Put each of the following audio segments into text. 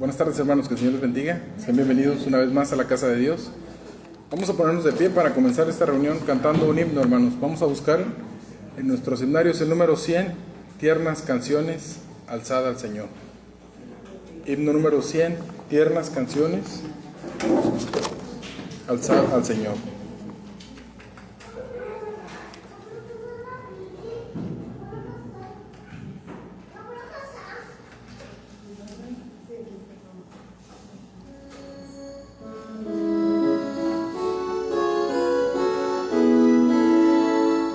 Buenas tardes, hermanos, que el Señor les bendiga. Sean bienvenidos una vez más a la casa de Dios. Vamos a ponernos de pie para comenzar esta reunión cantando un himno, hermanos. Vamos a buscar en nuestros himnarios el número 100, Tiernas Canciones, alzada al Señor. Himno número 100, Tiernas Canciones, alzada al Señor.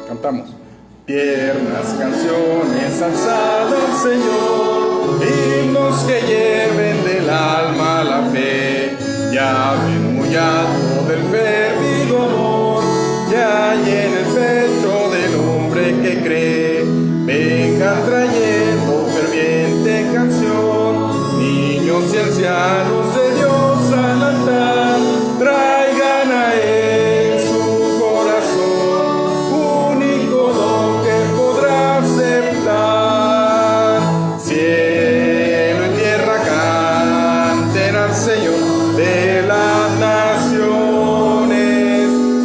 Cantamos. Tiernas canciones, alzada al Señor, himnos que lleven del alma la fe, llamen muy alto del perdido amor, ya hay en el pecho del hombre que cree, vengan trayendo ferviente canción, niños y ancianos de Dios al altar, traigan a Él su corazón, único don que podrá aceptar. Cielo y tierra canten al Señor de las naciones,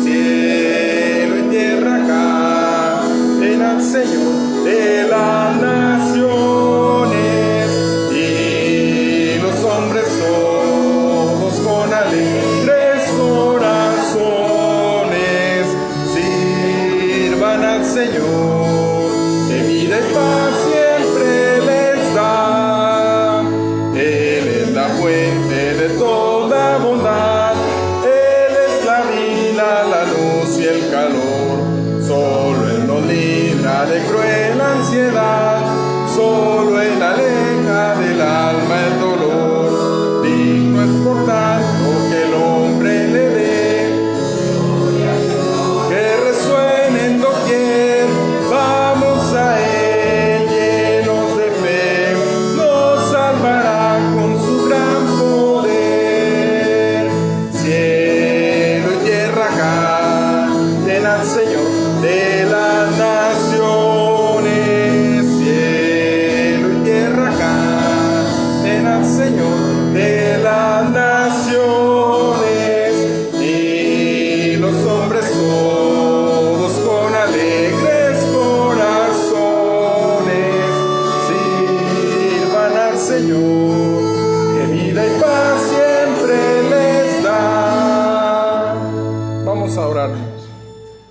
cielo y tierra canten al Señor de las naciones, y los hombres todos con alegres corazones sirvan al Señor, que vida y paz siempre les da. Él es la fuente de toda bondad, Él es la vida, la luz y el calor, solo Él nos libra de cruel ansiedad, solo Él aleja del alma el dolor, digno es por tanto que el hombre le dé, que resuene en doquier, vamos a Él llenos de fe, nos salvará con su gran poder. Cielo y tierra canten al Señor de las naciones, cielo y tierra canten al Señor de las naciones, y los hombres todos con alegres corazones sirvan al Señor, que vida y paz siempre les da. Vamos a orar.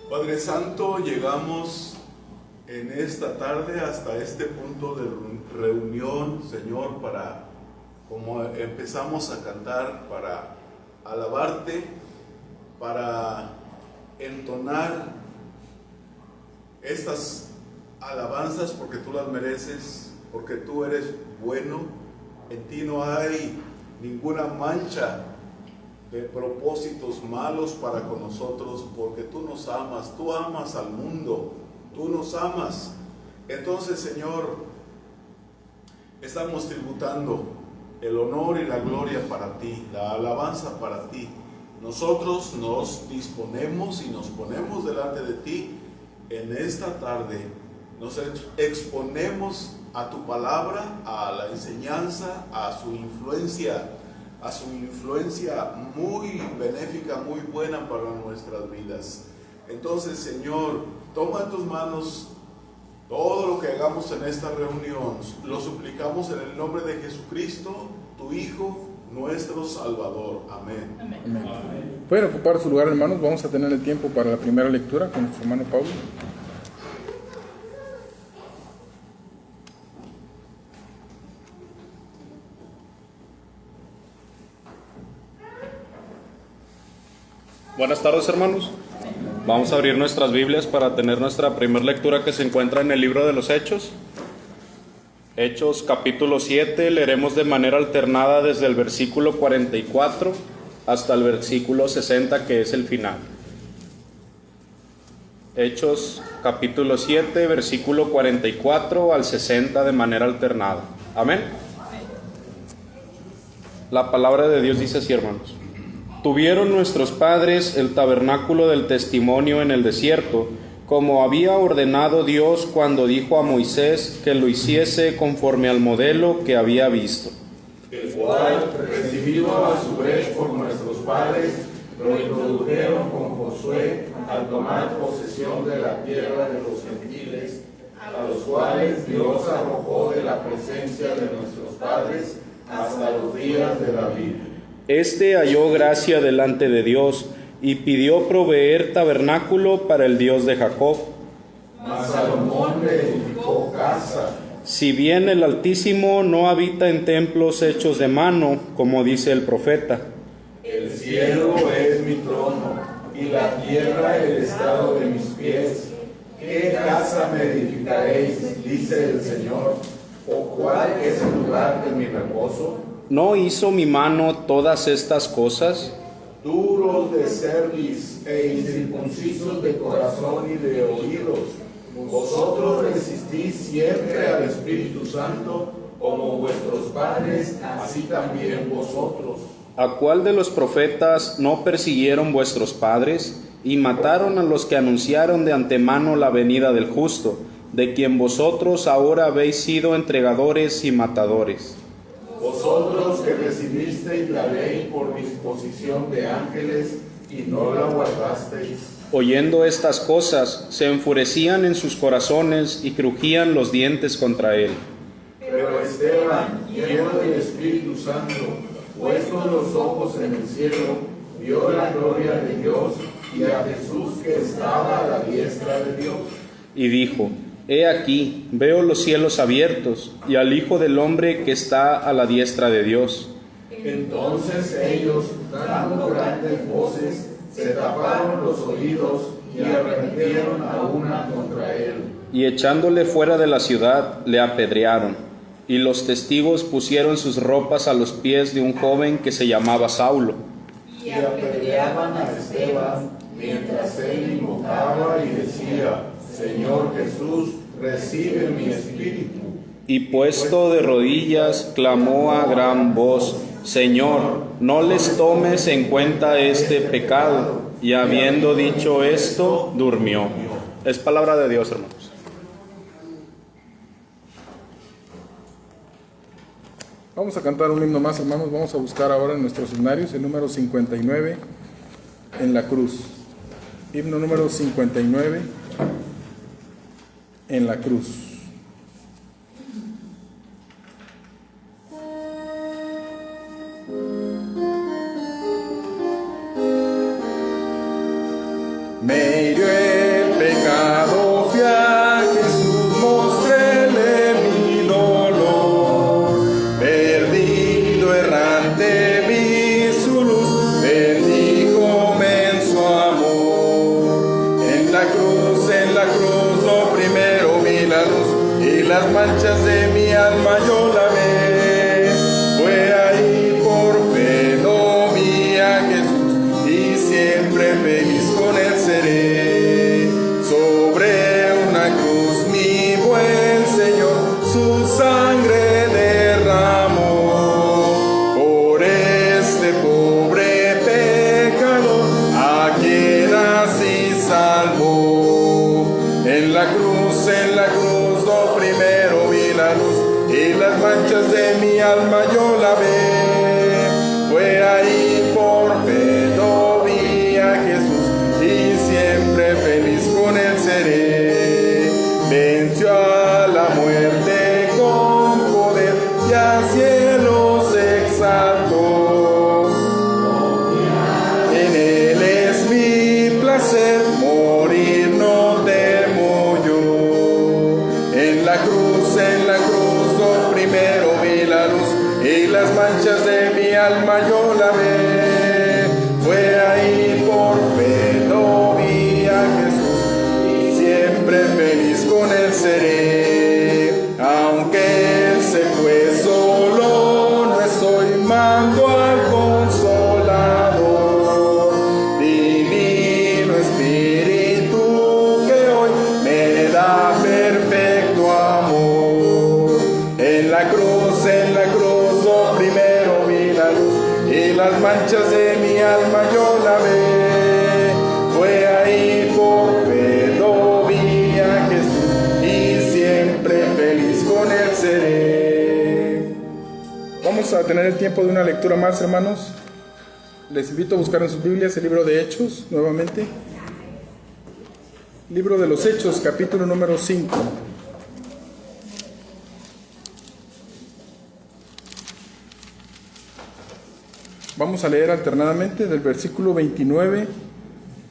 Padre Santo, llegamos en esta tarde hasta este punto de reunión, Señor, para, como empezamos a cantar, para alabarte, para entonar estas alabanzas porque tú las mereces, porque tú eres bueno, en ti no hay ninguna mancha de propósitos malos para con nosotros, porque tú nos amas, tú amas al mundo, tú nos amas. Entonces, Señor, estamos tributando el honor y la gloria para ti, la alabanza para ti. Nosotros nos disponemos y nos ponemos delante de ti en esta tarde, nos exponemos a tu palabra, a la enseñanza, a su influencia muy benéfica, muy buena para nuestras vidas. Entonces, Señor, toma en tus manos todo lo que hagamos en esta reunión. Lo suplicamos en el nombre de Jesucristo, tu Hijo, nuestro Salvador. Amén. Amén. Amén. Pueden ocupar su lugar, hermanos. Vamos a tener el tiempo para la primera lectura con nuestro hermano Pablo. Buenas tardes, hermanos. Vamos a abrir nuestras Biblias para tener nuestra primera lectura, que se encuentra en el libro de los Hechos. Hechos capítulo 7, leeremos de manera alternada desde el versículo 44 hasta el versículo 60, que es el final. Hechos capítulo 7, versículo 44 al 60 de manera alternada. Amén. La palabra de Dios dice así, hermanos. Tuvieron nuestros padres el tabernáculo del testimonio en el desierto, como había ordenado Dios cuando dijo a Moisés que lo hiciese conforme al modelo que había visto. el cual, recibido a su vez por nuestros padres, lo introdujeron con Josué al tomar posesión de la tierra de los gentiles, a los cuales Dios arrojó de la presencia de nuestros padres hasta los días de David. Este halló gracia delante de Dios y pidió proveer tabernáculo para el Dios de Jacob. Mas Salomón le edificó casa. Si bien el Altísimo no habita en templos hechos de mano, como dice el profeta. El cielo es mi trono, y la tierra el estrado de mis pies. ¿Qué casa me edificaréis? Dice el Señor. ¿O cuál es el lugar de mi reposo? ¿No hizo mi mano todas estas cosas? Duros de cerviz e incircuncisos de corazón y de oídos, vosotros resistís siempre al Espíritu Santo, como vuestros padres, así también vosotros. ¿A cuál de los profetas no persiguieron vuestros padres y mataron a los que anunciaron de antemano la venida del justo, de quien vosotros ahora habéis sido entregadores y matadores? Vosotros que recibisteis la ley por disposición de ángeles y no la guardasteis. Oyendo estas cosas, se enfurecían en sus corazones y crujían los dientes contra él. Pero Esteban, lleno del Espíritu Santo, puestos los ojos en el cielo, vio la gloria de Dios y a Jesús que estaba a la diestra de Dios. Y dijo: He aquí, veo los cielos abiertos y al Hijo del Hombre que está a la diestra de Dios. Entonces ellos, dando grandes voces, se taparon los oídos y arremetieron a una contra él. Y echándole fuera de la ciudad, le apedrearon. Y los testigos pusieron sus ropas a los pies de un joven que se llamaba Saulo. Y apedreaban a Esteban mientras él invocaba y decía: Señor Jesús, recibe mi espíritu. Y puesto de rodillas, clamó a gran voz: Señor, no les tomes en cuenta este pecado. Y habiendo dicho esto, durmió. Es palabra de Dios, hermanos. Vamos a cantar un himno más, hermanos. Vamos a buscar ahora en nuestros himnarios el número 59, en la cruz. Himno número 59, en la cruz. Me hirió el pecado, fui a Jesús, mostréle mi dolor. Perdido, errante, vi su luz, bendíjome en su amor. En la cruz, lo primero vi la luz, y las manchas de mi alma yo lavé. Fue ahí por fe, no vi a Jesús, y siempre feliz con él seré. Sobre una cruz mi buen Señor su sangre derramó. Por este pobre pecador a quien así salvó. En la cruz, lo primero vi la luz, y las manchas de mi alma yo lavé. Fue ahí por fe, no vi a Jesús, y siempre feliz con él seré. Venció a la muerte con poder, y al cielo se exaltó. En él es mi placer, morir no temo yo. En la cruz, lo primero vi la luz, y las manchas de mi alma yo lavé. Fue ahí por fe, no vi a Jesús, y siempre feliz con él seré. Aunque él se fue solo, no estoy, mando al Consolador. Divino Espíritu que hoy me da perfecto amor. En la cruz, lo primero vi la luz, y las manchas de mi alma yo lavé. Fue ahí por fe, no vi a Jesús, y siempre feliz con él seré. Vamos Vamos a tener el tiempo de una lectura más, hermanos. Les invito a buscar en sus Biblias el libro de Hechos, nuevamente. Libro de los Hechos, capítulo número 5. Vamos a leer alternadamente del versículo 29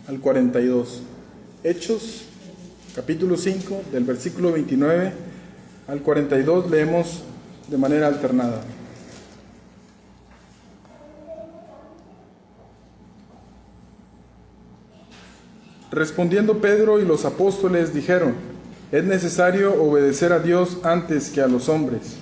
al 42. Hechos, capítulo 5, del versículo 29 al 42, leemos de manera alternada. Respondiendo Pedro y los apóstoles dijeron: es necesario obedecer a Dios antes que a los hombres.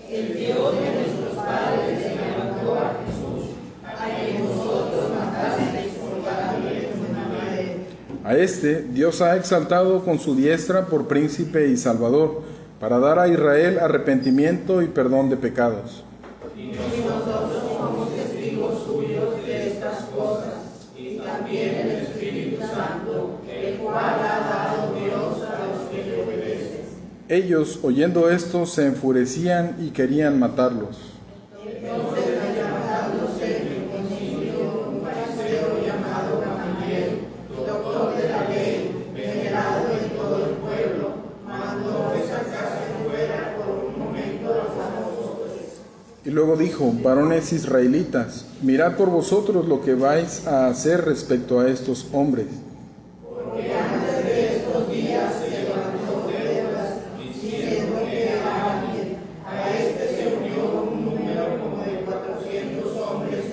El Dios de nuestros padres levantó a Jesús, a quien vosotros matasteis por Galilee en Nazaret. A este Dios ha exaltado con su diestra por príncipe y salvador, para dar a Israel arrepentimiento y perdón de pecados. Y nosotros somos testigos suyos de estas cosas, y también el Espíritu Santo, el cual ha dado Dios a los que le obedecen. Ellos, oyendo esto, se enfurecían y querían matarlos. Entonces, levantándose en el concilio, un fariseo llamado Gamaliel, doctor de la ley, venerado en todo el pueblo, mandó sacarse fuera por un momento a los apóstoles. Y luego dijo: varones israelitas, mirad por vosotros lo que vais a hacer respecto a estos hombres. Porque antes de estos días se levantó Tebas, diciendo que era alguien. A este se unió un número como de 400 hombres,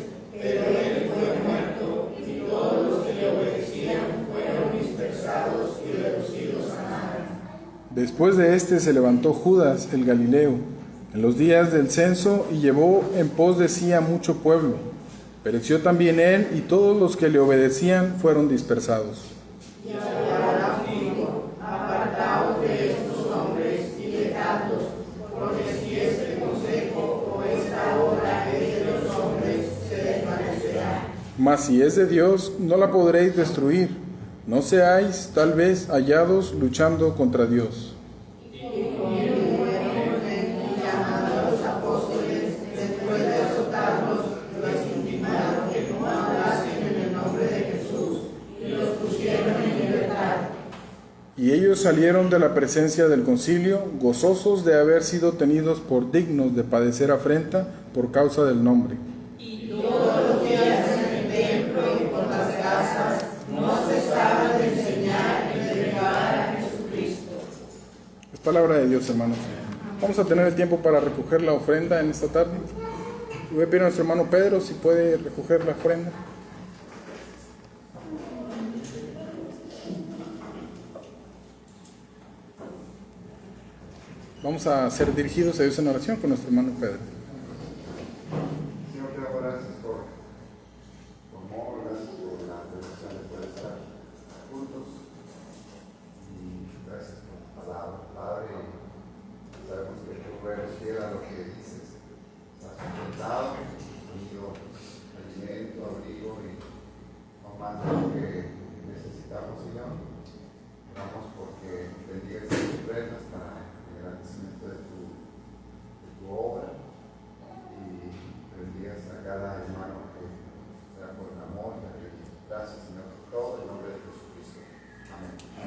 pero él fue muerto, y todos los que le obedecían fueron dispersados y reducidos a nada. Después de este se levantó Judas el Galileo en los días del censo y llevó en pos de sí a mucho pueblo. Pereció también él, y todos los que le obedecían fueron dispersados. Y ahora digo, apartaos de estos hombres y dejadlos, porque si este consejo o esta obra es de los hombres, se desvanecerá. Mas si es de Dios, no la podréis destruir. No seáis tal vez hallados luchando contra Dios. Y ellos salieron de la presencia del concilio, gozosos de haber sido tenidos por dignos de padecer afrenta por causa del nombre. Y todos los días en el templo y por las casas no cesaban de enseñar y predicar a Jesucristo. Es palabra de Dios, hermanos. Vamos a tener el tiempo para recoger la ofrenda en esta tarde. Voy a pedir a nuestro hermano Pedro si puede recoger la ofrenda. Vamos a ser dirigidos a Dios en oración con nuestro hermano Pedro. Señor, te damos gracias por amor, gracias por la bendición de poder estar juntos. Y gracias por tu palabra, Padre. Sabemos que tu pueblo fiel a lo que dices. Has sustentado, has tenido alimento, abrigo y no más de lo que necesitamos, Señor. Oramos porque bendigas tus ofrendas para el agradecimiento de tu obra, y bendigas a cada hermano que sea por el amor y la religión. Gracias, Señor, por todo, en nombre de Jesucristo.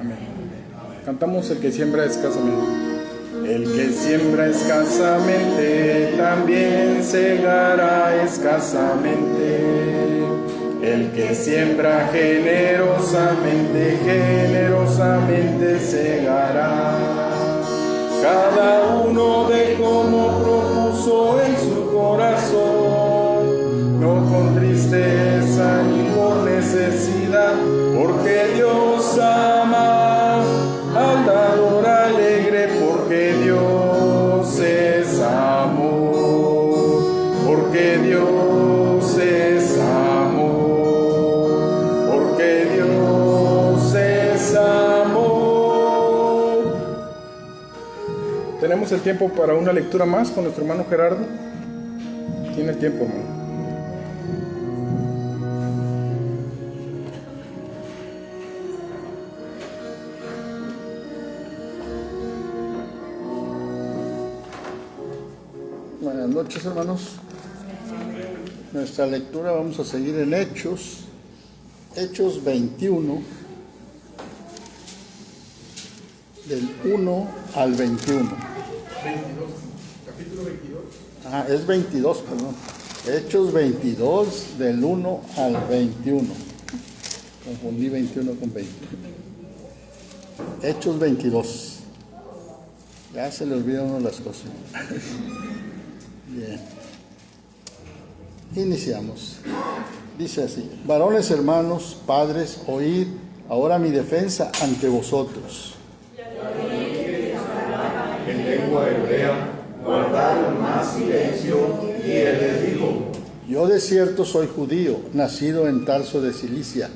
Amén. Amén. Cantamos el que siembra escasamente. El que siembra escasamente también segará escasamente. El que siembra generosamente, generosamente segará. Cada uno de como propuso en su corazón, no con tristeza ni por necesidad, porque Dios ama al dador alegre, porque Dios es amor, porque Dios es amor, porque Dios es amor. Tenemos el tiempo para una lectura más con nuestro hermano Gerardo. Tiene el tiempo, hermano. Buenas noches, hermanos. Nuestra lectura vamos a seguir en Hechos 21, del 1 al 21. 22, capítulo 22. Ah, es 22, perdón. Hechos 22, del 1 al 21. Confundí 21 con 20. Hechos 22. Ya se le olvidan a uno las cosas. Bien. Iniciamos. Dice así: varones hermanos, padres, oíd ahora mi defensa ante vosotros. En lengua hebrea guardaron más silencio y él les dijo: Yo de cierto soy judío, nacido en Tarso de Cilicia,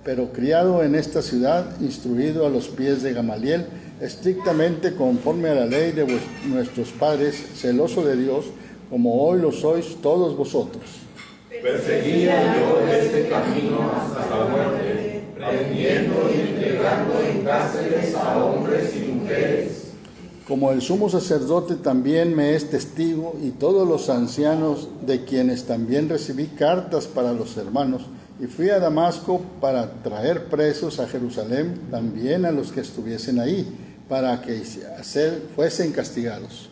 pero criado en esta ciudad, instruido a los pies de Gamaliel, estrictamente conforme a la ley de nuestros padres, celoso de Dios, como hoy lo sois todos vosotros. perseguía yo este camino hasta la muerte, prendiendo y entregando en cárceles a hombres y mujeres. Como el sumo sacerdote también me es testigo, y todos los ancianos, de quienes también recibí cartas para los hermanos, y fui a Damasco para traer presos a Jerusalén también a los que estuviesen ahí, para que fuesen castigados.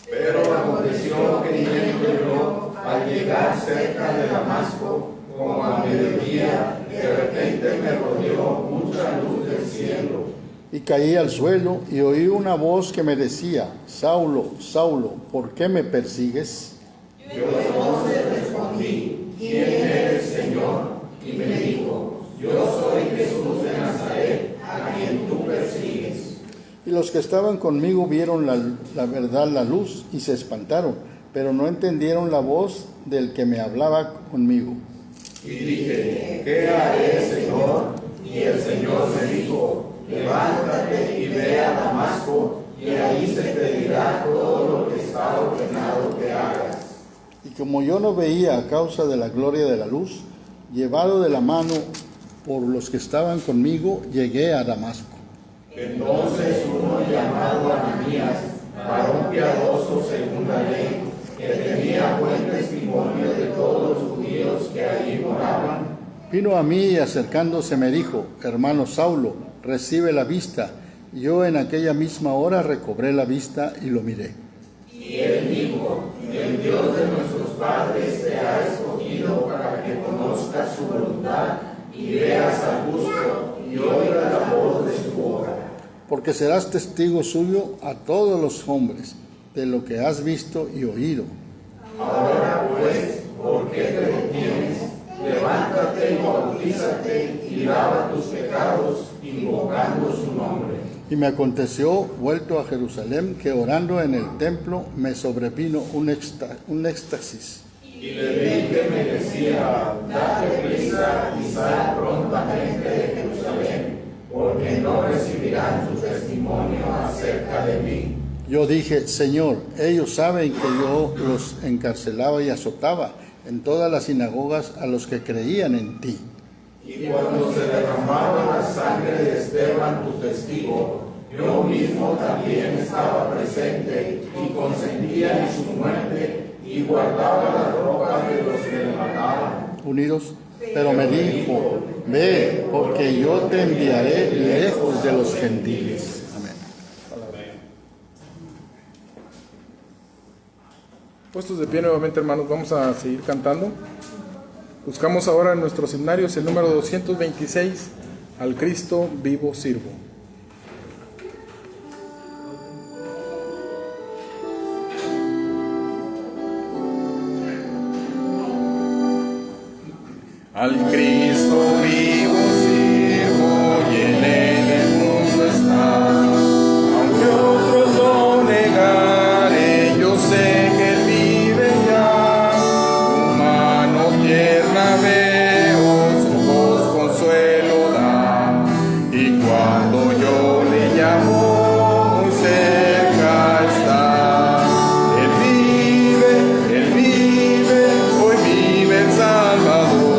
Pero aconteció que yendo yo, al llegar cerca de Damasco, como a mediodía, de repente me rodeó mucha luz del cielo. Y caí al suelo y oí una voz que me decía: Saulo, Saulo, ¿por qué me persigues? Yo entonces respondí: ¿Quién eres, Señor? Y me dijo: Yo soy Jesús de Nazaret, a quien tú persigues. Y los que estaban conmigo vieron la verdad, la luz, y se espantaron, pero no entendieron la voz del que me hablaba conmigo. Y dije: ¿Qué haré, Señor? Y el Señor me dijo: levántate y ve a Damasco, y ahí se te dirá todo lo que está ordenado que hagas. Y como yo no veía a causa de la gloria de la luz, llevado de la mano por los que estaban conmigo, llegué a Damasco. Entonces uno llamado Ananías, varón piadoso según la ley, que tenía buen testimonio de todos los judíos que allí moraban, Vino a mí y acercándose me dijo: hermano Saulo, recibe la vista. Y yo en aquella misma hora recobré la vista y lo miré. y él dijo: el Dios de nuestros padres te ha escogido para que conozcas su voluntad y veas al justo y oigas la voz de su boca. Porque serás testigo suyo a todos los hombres de lo que has visto y oído. Ahora pues, ¿por qué te detienes? Levántate y bautízate y lava tus pecados, invocando su nombre. Y me aconteció, vuelto a Jerusalén, que orando en el templo me sobrevino un éxtasis. Y le vi que me decía: date prisa y sal prontamente de Jerusalén, porque no recibirán tu testimonio acerca de mí. Yo dije: Señor, ellos saben que yo los encarcelaba y azotaba en todas las sinagogas a los que creían en ti. Y cuando se derramaba la sangre de Esteban, tu testigo, yo mismo también estaba presente y consentía en su muerte y guardaba las ropas de los que le mataban. Unidos, pero me dijo: ve, porque yo te enviaré lejos de los gentiles. Amén. Puestos de pie nuevamente, hermanos, vamos a seguir cantando. Buscamos ahora en nuestros himnarios el número 226, Al Cristo vivo sirvo. Al Cristo vivo sirvo y en él el mundo está. Aunque otros lo negaren, yo sé que él vive ya. Su mano tierna veo, su voz consuelo da. Y cuando yo le llamo, muy cerca está. Él vive, hoy vive el Salvador.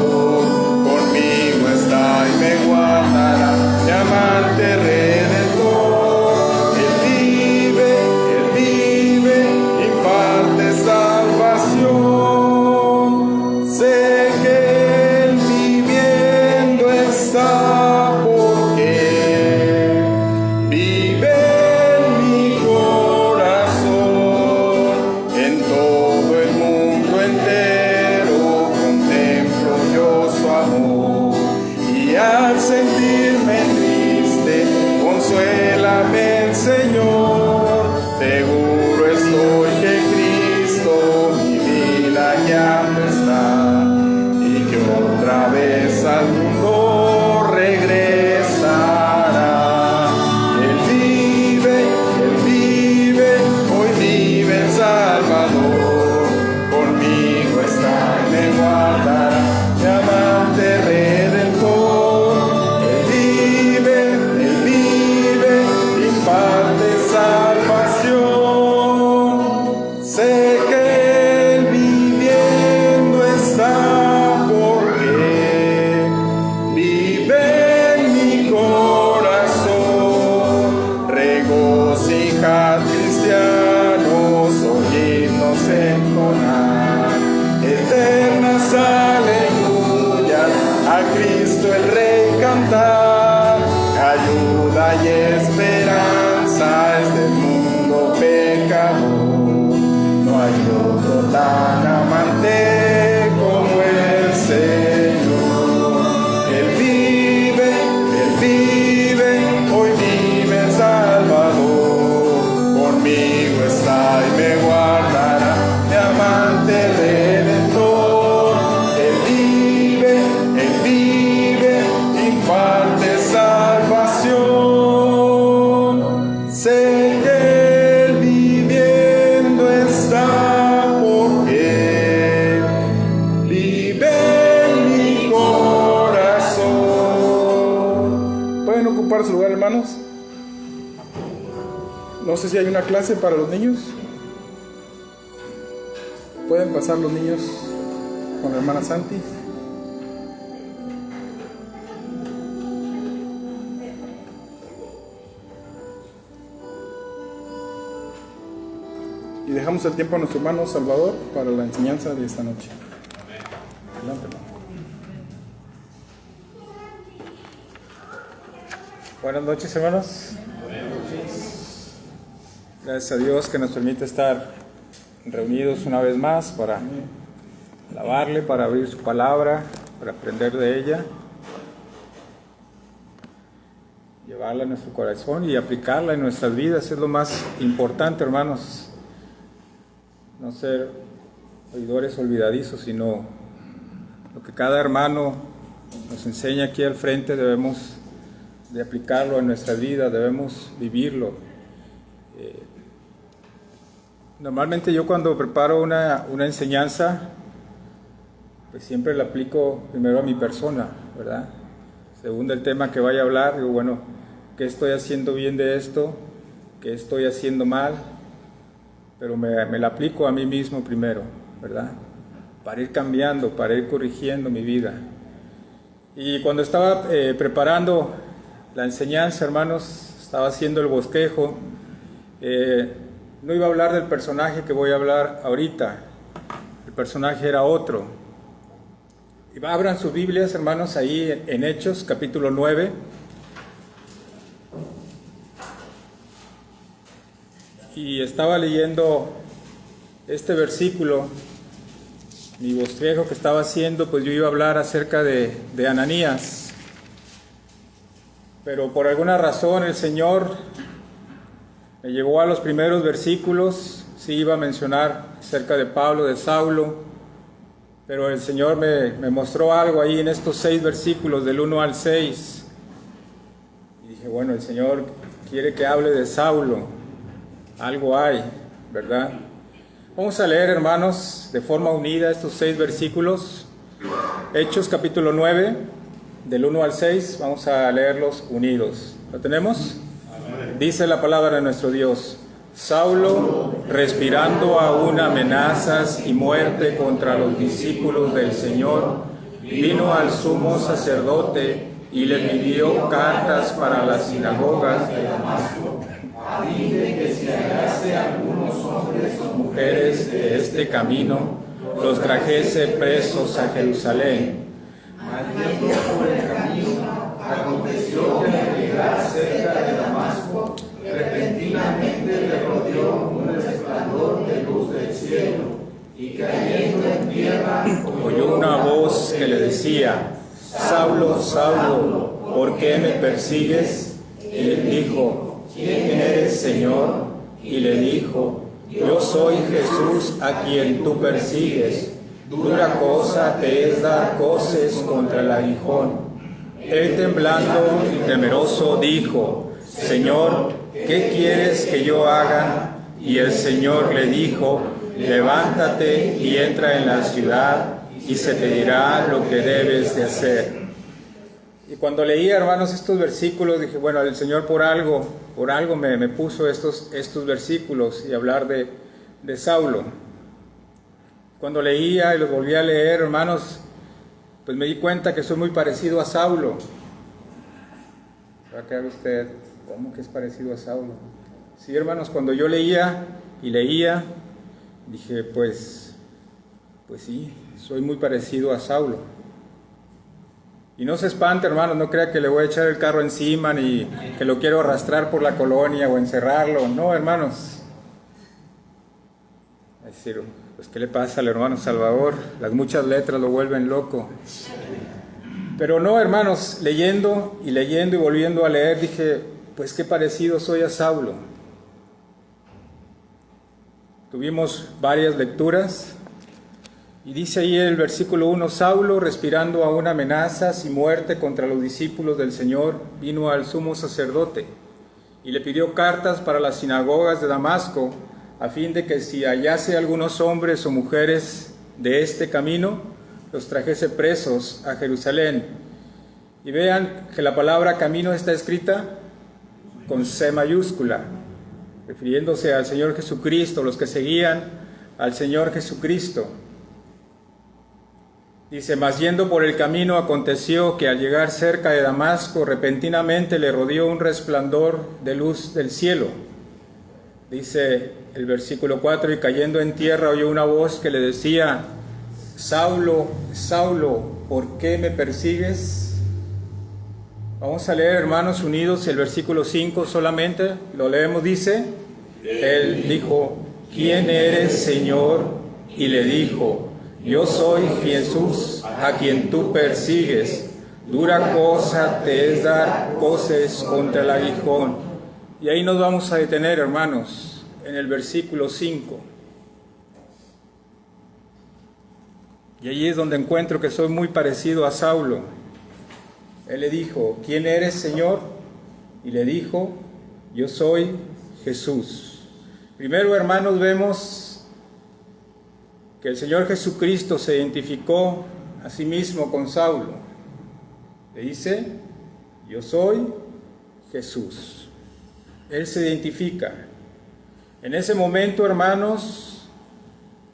Conmigo está y me entonar eternas aleluya, a Cristo el Rey cantar, ayuda y esperanza es del mundo pecador, no hay otro tan amante como el Señor. Él vive, hoy vive el Salvador, conmigo está y me guardará, mi amante redentor. Él vive, imparte salvación. Sé que Él viviendo está, porque vive en mi corazón. ¿Pueden ocupar su lugar, hermanos? No sé si hay una clase para los niños. ¿Pueden pasar los niños con la hermana Santi? Y dejamos el tiempo a nuestro hermano Salvador para la enseñanza de esta noche. Adelante, hermano. Buenas noches, hermanos. Gracias a Dios que nos permite estar reunidos una vez más para alabarle, para abrir su palabra, para aprender de ella, llevarla a nuestro corazón y aplicarla en nuestras vidas. Es lo más importante, hermanos. No ser oidores olvidadizos, sino lo que cada hermano nos enseña aquí al frente debemos de aplicarlo en nuestra vida, debemos vivirlo. Normalmente yo cuando preparo una enseñanza, pues siempre la aplico primero a mi persona, ¿verdad? Según el tema que vaya a hablar, digo, bueno, ¿qué estoy haciendo bien de esto? ¿Qué estoy haciendo mal? Pero me la aplico a mí mismo primero, ¿verdad? Para ir cambiando, para ir corrigiendo mi vida. Y cuando estaba preparando la enseñanza, hermanos, estaba haciendo el bosquejo, no iba a hablar del personaje que voy a hablar ahorita. El personaje era otro. Y abran sus Biblias, hermanos, ahí en Hechos, capítulo 9. Y estaba leyendo este versículo, mi bosquejo que estaba haciendo, pues yo iba a hablar acerca de Ananías. Pero por alguna razón el Señor me llevó a los primeros versículos. Sí iba a mencionar acerca de Pablo, de Saulo, pero el Señor me mostró algo ahí en estos 6 versículos, del 1 al 6. Y dije, bueno, el Señor quiere que hable de Saulo. Algo hay, ¿verdad? Vamos a leer, hermanos, de forma unida estos 6 versículos. Hechos capítulo 9, del 1 al 6, vamos a leerlos unidos. ¿Lo tenemos? Dice la palabra de nuestro Dios: Saulo, respirando aún amenazas y muerte contra los discípulos del Señor, vino al sumo sacerdote y le pidió cartas para las sinagogas de Damasco, a fin de que si hallase algunos hombres o mujeres de este camino, los trajese presos a Jerusalén. Yendo por el camino, aconteció que al llegar cerca de Damasco, repentinamente le rodeó un resplandor de luz del cielo, y cayendo en tierra, oyó una voz que le decía: Saulo, Saulo, ¿por qué me persigues? Y él dijo: ¿Quién eres, Señor? Y le dijo: Yo soy Jesús a quien tú persigues. Dura cosa te es dar coces contra el aguijón. Él, temblando y temeroso, dijo: Señor, ¿qué quieres que yo haga? Y el Señor le dijo: Levántate y entra en la ciudad, y se te dirá lo que debes de hacer. Y cuando leía, hermanos, estos versículos, dije, bueno, el Señor por algo me puso estos versículos y hablar de Saulo. Cuando leía y los volví a leer, hermanos, pues me di cuenta que soy muy parecido a Saulo. ¿Va a quedar usted? ¿Cómo que es parecido a Saulo? Sí, hermanos, cuando yo leía y leía, Dije, pues sí, soy muy parecido a Saulo. Y no se espante, hermanos, no crea que le voy a echar el carro encima ni que lo quiero arrastrar por la colonia o encerrarlo. No, hermanos. Es decir, pues ¿qué le pasa al hermano Salvador? Las muchas letras lo vuelven loco. Pero no, hermanos, leyendo y volviendo a leer, dije, pues qué parecido soy a Saulo. Tuvimos varias lecturas y dice ahí el versículo 1, Saulo, respirando aún amenazas y muerte contra los discípulos del Señor, vino al sumo sacerdote y le pidió cartas para las sinagogas de Damasco, a fin de que si hallase algunos hombres o mujeres de este camino, los trajese presos a Jerusalén. Y vean que la palabra camino está escrita con C mayúscula, refiriéndose al Señor Jesucristo, los que seguían al Señor Jesucristo. Dice, mas yendo por el camino aconteció que al llegar cerca de Damasco, repentinamente le rodeó un resplandor de luz del cielo. Dice el versículo 4, y cayendo en tierra oyó una voz que le decía, Saulo, Saulo, ¿por qué me persigues? Vamos a leer, hermanos unidos, el versículo 5 solamente, lo leemos, dice, él dijo, ¿quién eres, Señor? Y le dijo, yo soy Jesús, a quien tú persigues. Dura cosa te es dar coces contra el aguijón. Y ahí nos vamos a detener, hermanos, en el versículo 5. Y allí es donde encuentro que soy muy parecido a Saulo. Él le dijo, ¿quién eres, Señor? Y le dijo, yo soy Jesús. Primero, hermanos, vemos que el Señor Jesucristo se identificó a sí mismo con Saulo. Le dice, yo soy Jesús. Él se identifica. En ese momento, hermanos,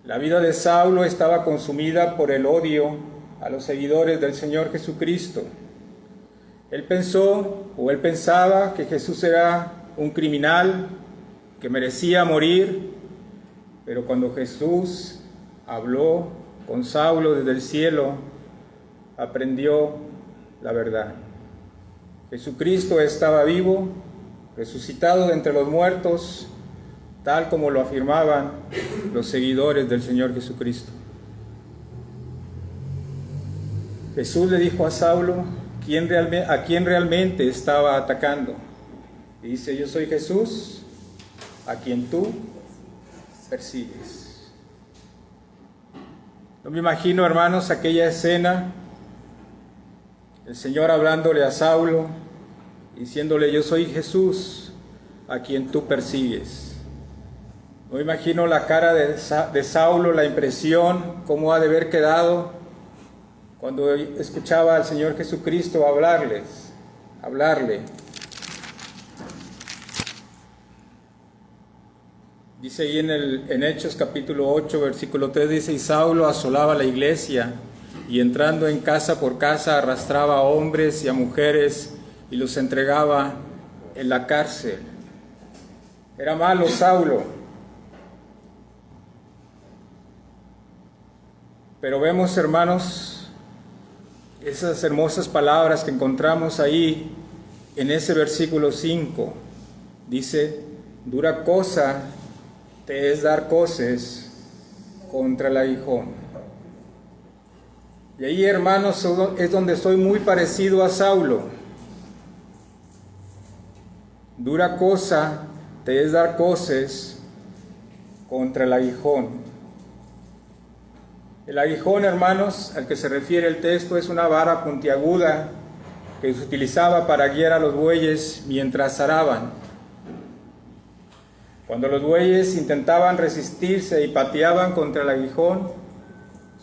la vida de Saulo estaba consumida por el odio a los seguidores del Señor Jesucristo. Él pensaba que Jesús era un criminal que merecía morir, pero cuando Jesús habló con Saulo desde el cielo, aprendió la verdad. Jesucristo estaba vivo, resucitado de entre los muertos, tal como lo afirmaban los seguidores del Señor Jesucristo. Jesús le dijo a Saulo a quién realmente estaba atacando. Y dice, yo soy Jesús, a quien tú persigues. No me imagino, hermanos, aquella escena, el Señor hablándole a Saulo, diciéndole, yo soy Jesús, a quien tú persigues. No me imagino la cara de Saulo, la impresión, cómo ha de haber quedado cuando escuchaba al Señor Jesucristo hablarle. Dice ahí en Hechos capítulo 8, versículo 3, dice, y Saulo asolaba la iglesia, y entrando en casa por casa arrastraba a hombres y a mujeres, y los entregaba en la cárcel. Era malo Saulo. Pero vemos, hermanos, esas hermosas palabras que encontramos ahí en ese versículo 5. Dice, dura cosa te es dar coces contra el aguijón. Y ahí, hermanos, es donde soy muy parecido a Saulo. Dura cosa te es dar coces contra el aguijón. El aguijón, hermanos, al que se refiere el texto, es una vara puntiaguda que se utilizaba para guiar a los bueyes mientras araban. Cuando los bueyes intentaban resistirse y pateaban contra el aguijón,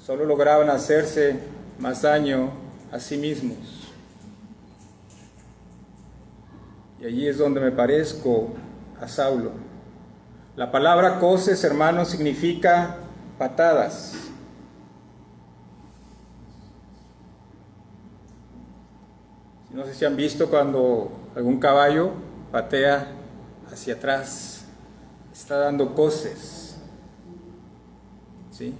solo lograban hacerse más daño a sí mismos. Y allí es donde me parezco a Saulo. La palabra coces, hermanos, significa patadas. No sé si han visto cuando algún caballo patea hacia atrás, está dando coces. ¿sí?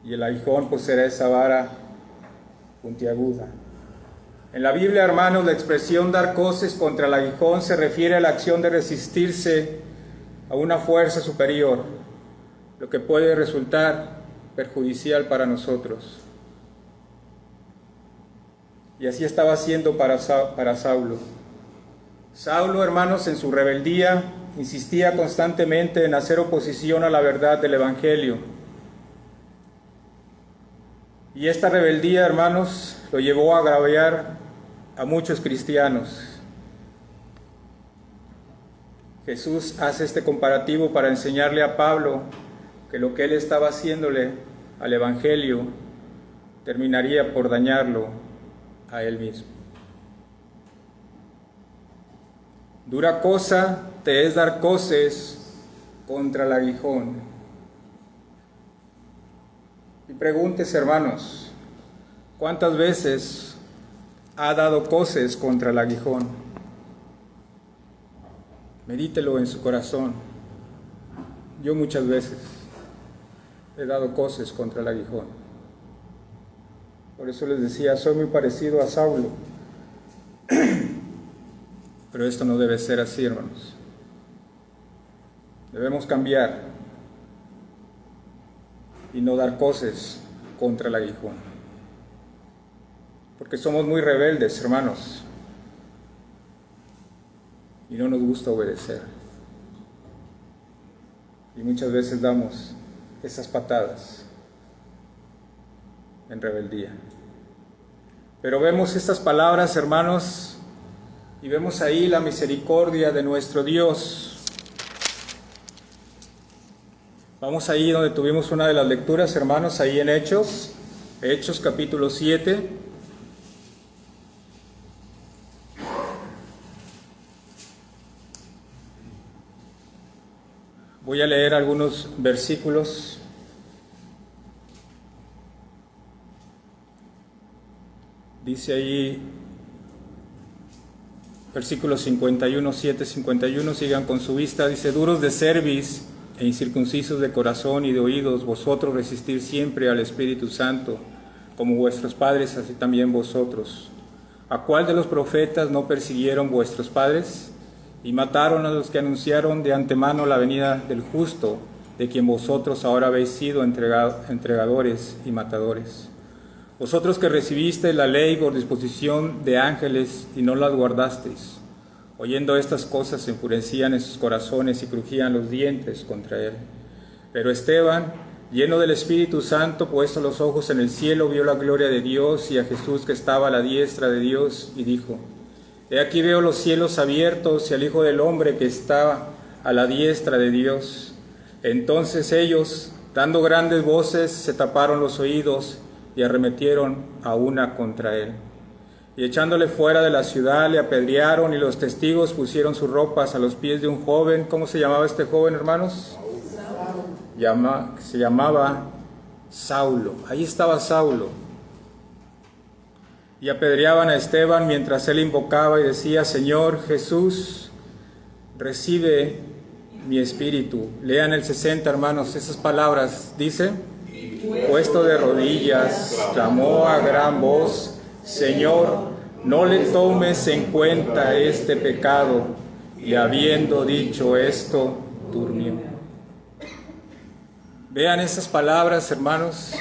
Y el aguijón pues era esa vara puntiaguda. En la Biblia, hermanos, la expresión dar coces contra el aguijón se refiere a la acción de resistirse a una fuerza superior, lo que puede resultar perjudicial para nosotros. Y así estaba haciendo para Saulo. Saulo, hermanos, en su rebeldía, insistía constantemente en hacer oposición a la verdad del Evangelio. Y esta rebeldía, hermanos, lo llevó a agraviar a muchos cristianos. Jesús hace este comparativo para enseñarle a Pablo que lo que él estaba haciéndole al Evangelio terminaría por dañarlo a él mismo. Dura cosa te es dar coces contra el aguijón. Y preguntes, hermanos, ¿cuántas veces ha dado coces contra el aguijón? Medítelo en su corazón. Yo muchas veces he dado coces contra el aguijón. Por eso les decía, soy muy parecido a Saulo. Pero esto no debe ser así, hermanos. Debemos cambiar y no dar coces contra el aguijón. Porque somos muy rebeldes, hermanos. Y no nos gusta obedecer. Y muchas veces damos esas patadas en rebeldía. Pero vemos estas palabras, hermanos, y vemos ahí la misericordia de nuestro Dios. Vamos ahí donde tuvimos una de las lecturas, hermanos, ahí en Hechos capítulo 7. Voy a leer algunos versículos. Dice ahí, versículo 51, 7, 51, sigan con su vista. Dice, duros de cerviz e incircuncisos de corazón y de oídos, vosotros resistir siempre al Espíritu Santo, como vuestros padres, así también vosotros. ¿A cuál de los profetas no persiguieron vuestros padres? Y mataron a los que anunciaron de antemano la venida del justo, de quien vosotros ahora habéis sido entregadores y matadores. Vosotros que recibisteis la ley por disposición de ángeles y no las guardasteis. Oyendo estas cosas se enfurecían en sus corazones y crujían los dientes contra él. Pero Esteban, lleno del Espíritu Santo, puesto los ojos en el cielo, vio la gloria de Dios y a Jesús que estaba a la diestra de Dios, y dijo, he aquí veo los cielos abiertos y al Hijo del Hombre que está a la diestra de Dios. Entonces ellos, dando grandes voces, se taparon los oídos y arremetieron a una contra él. Y echándole fuera de la ciudad le apedrearon, y los testigos pusieron sus ropas a los pies de un joven. ¿Cómo se llamaba este joven, hermanos? Se llamaba Saulo. Ahí estaba Saulo. Y apedreaban a Esteban mientras él invocaba y decía, Señor Jesús, recibe mi espíritu. Lean el 60, hermanos, esas palabras. Dice, puesto de rodillas, clamó a gran voz, Señor, no le tomes en cuenta este pecado. Y habiendo dicho esto, durmió. Vean esas palabras, hermanos.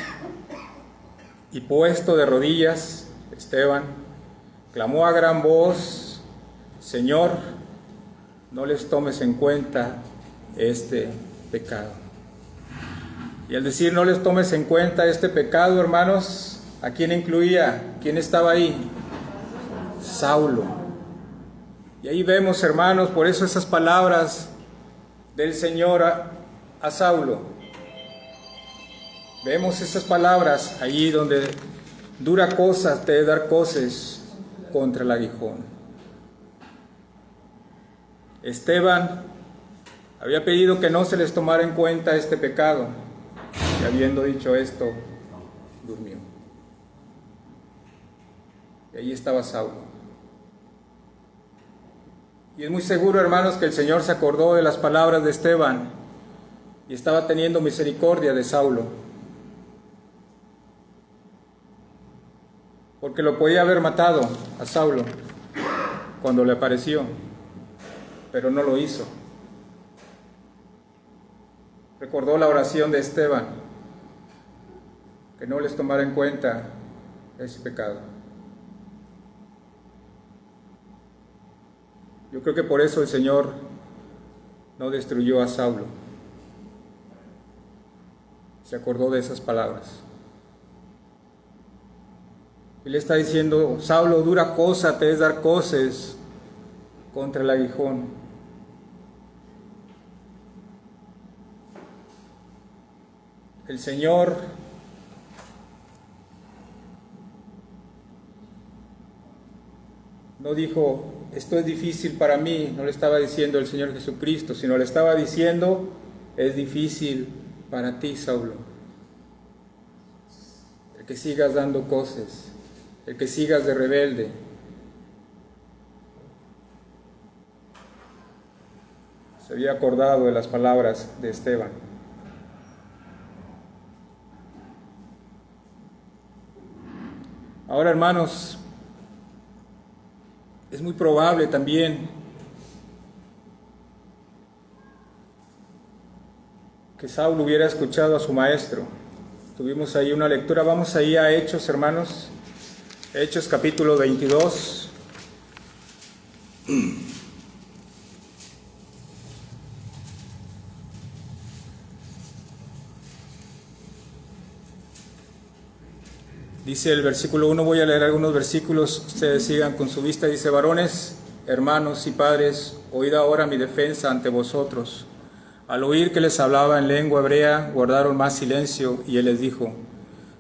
Y puesto de rodillas, Esteban clamó a gran voz, Señor, no les tomes en cuenta este pecado. Y al decir no les tomes en cuenta este pecado, hermanos, ¿a quién incluía? ¿Quién estaba ahí? Saulo. Y ahí vemos, hermanos, por eso esas palabras del Señor a Saulo. Vemos esas palabras allí donde dura cosa te es dar coces contra el aguijón. Esteban había pedido que no se les tomara en cuenta este pecado, y habiendo dicho esto, durmió. Y ahí estaba Saulo. Y es muy seguro, hermanos, que el Señor se acordó de las palabras de Esteban y estaba teniendo misericordia de Saulo. porque lo podía haber matado a Saulo cuando le apareció, pero no lo hizo. Recordó la oración de Esteban, que no les tomara en cuenta ese pecado. Yo creo que por eso el Señor no destruyó a Saulo. Se acordó de esas palabras. Él está diciendo: Saulo, dura cosa te es dar coces contra el aguijón. El Señor no dijo: esto es difícil para mí, no le estaba diciendo el Señor Jesucristo, sino le estaba diciendo: es difícil para ti, Saulo, el que sigas dando coces, el que sigas de rebelde. Se había acordado de las palabras de Esteban. Ahora, hermanos, es muy probable también que Saulo hubiera escuchado a su maestro. Tuvimos ahí una lectura. Vamos ahí a Hechos, hermanos. Hechos capítulo 22. Dice el versículo 1, voy a leer algunos versículos, ustedes sigan con su vista. Dice: varones, hermanos y padres, oíd ahora mi defensa ante vosotros. Al oír que les hablaba en lengua hebrea, guardaron más silencio, y él les dijo: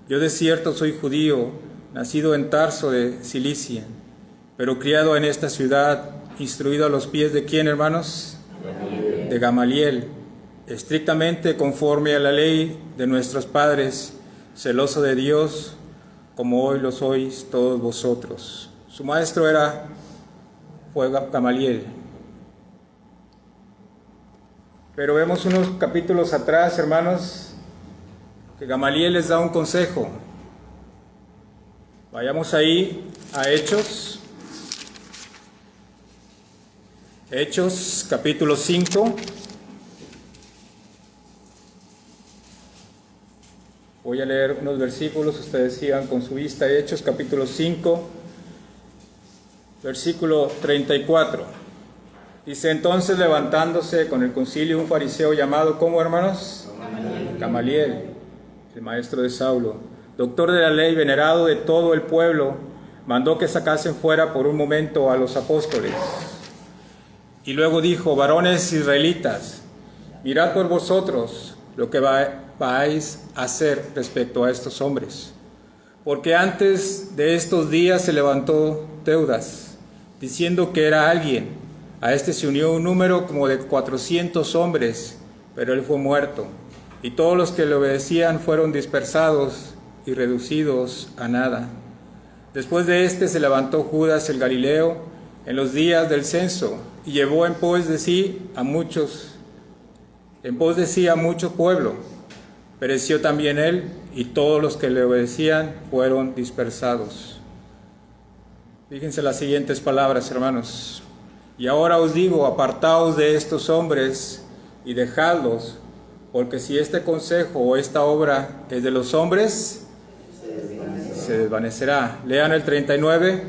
yo de cierto soy judío, nacido en Tarso de Cilicia, pero criado en esta ciudad, instruido a los pies de ¿quién, hermanos? Gamaliel. De Gamaliel, estrictamente conforme a la ley de nuestros padres, celoso de Dios, como hoy lo sois todos vosotros. Su maestro fue Gamaliel. Pero vemos unos capítulos atrás, hermanos, que Gamaliel les da un consejo. Vayamos ahí a Hechos. Hechos capítulo 5. Voy a leer unos versículos, ustedes sigan con su vista. Hechos capítulo 5, versículo 34. Dice: entonces, levantándose con el concilio un fariseo llamado, ¿cómo, hermanos? Gamaliel, el maestro de Saulo, doctor de la ley, venerado de todo el pueblo, mandó que sacasen fuera por un momento a los apóstoles. Y luego dijo: varones israelitas, mirad por vosotros lo que vais a hacer respecto a estos hombres. Porque antes de estos días se levantó Teudas, diciendo que era alguien. A este se unió un número como de 400 hombres, pero él fue muerto. Y todos los que le obedecían fueron dispersados y reducidos a nada. Después de este se levantó Judas el Galileo en los días del censo, y llevó en pos de sí a mucho pueblo. Pereció también él, y todos los que le obedecían fueron dispersados. Fíjense las siguientes palabras, hermanos. Y ahora os digo, apartaos de estos hombres y dejadlos, porque si este consejo o esta obra es de los hombres, se desvanecerá. Lean el 39.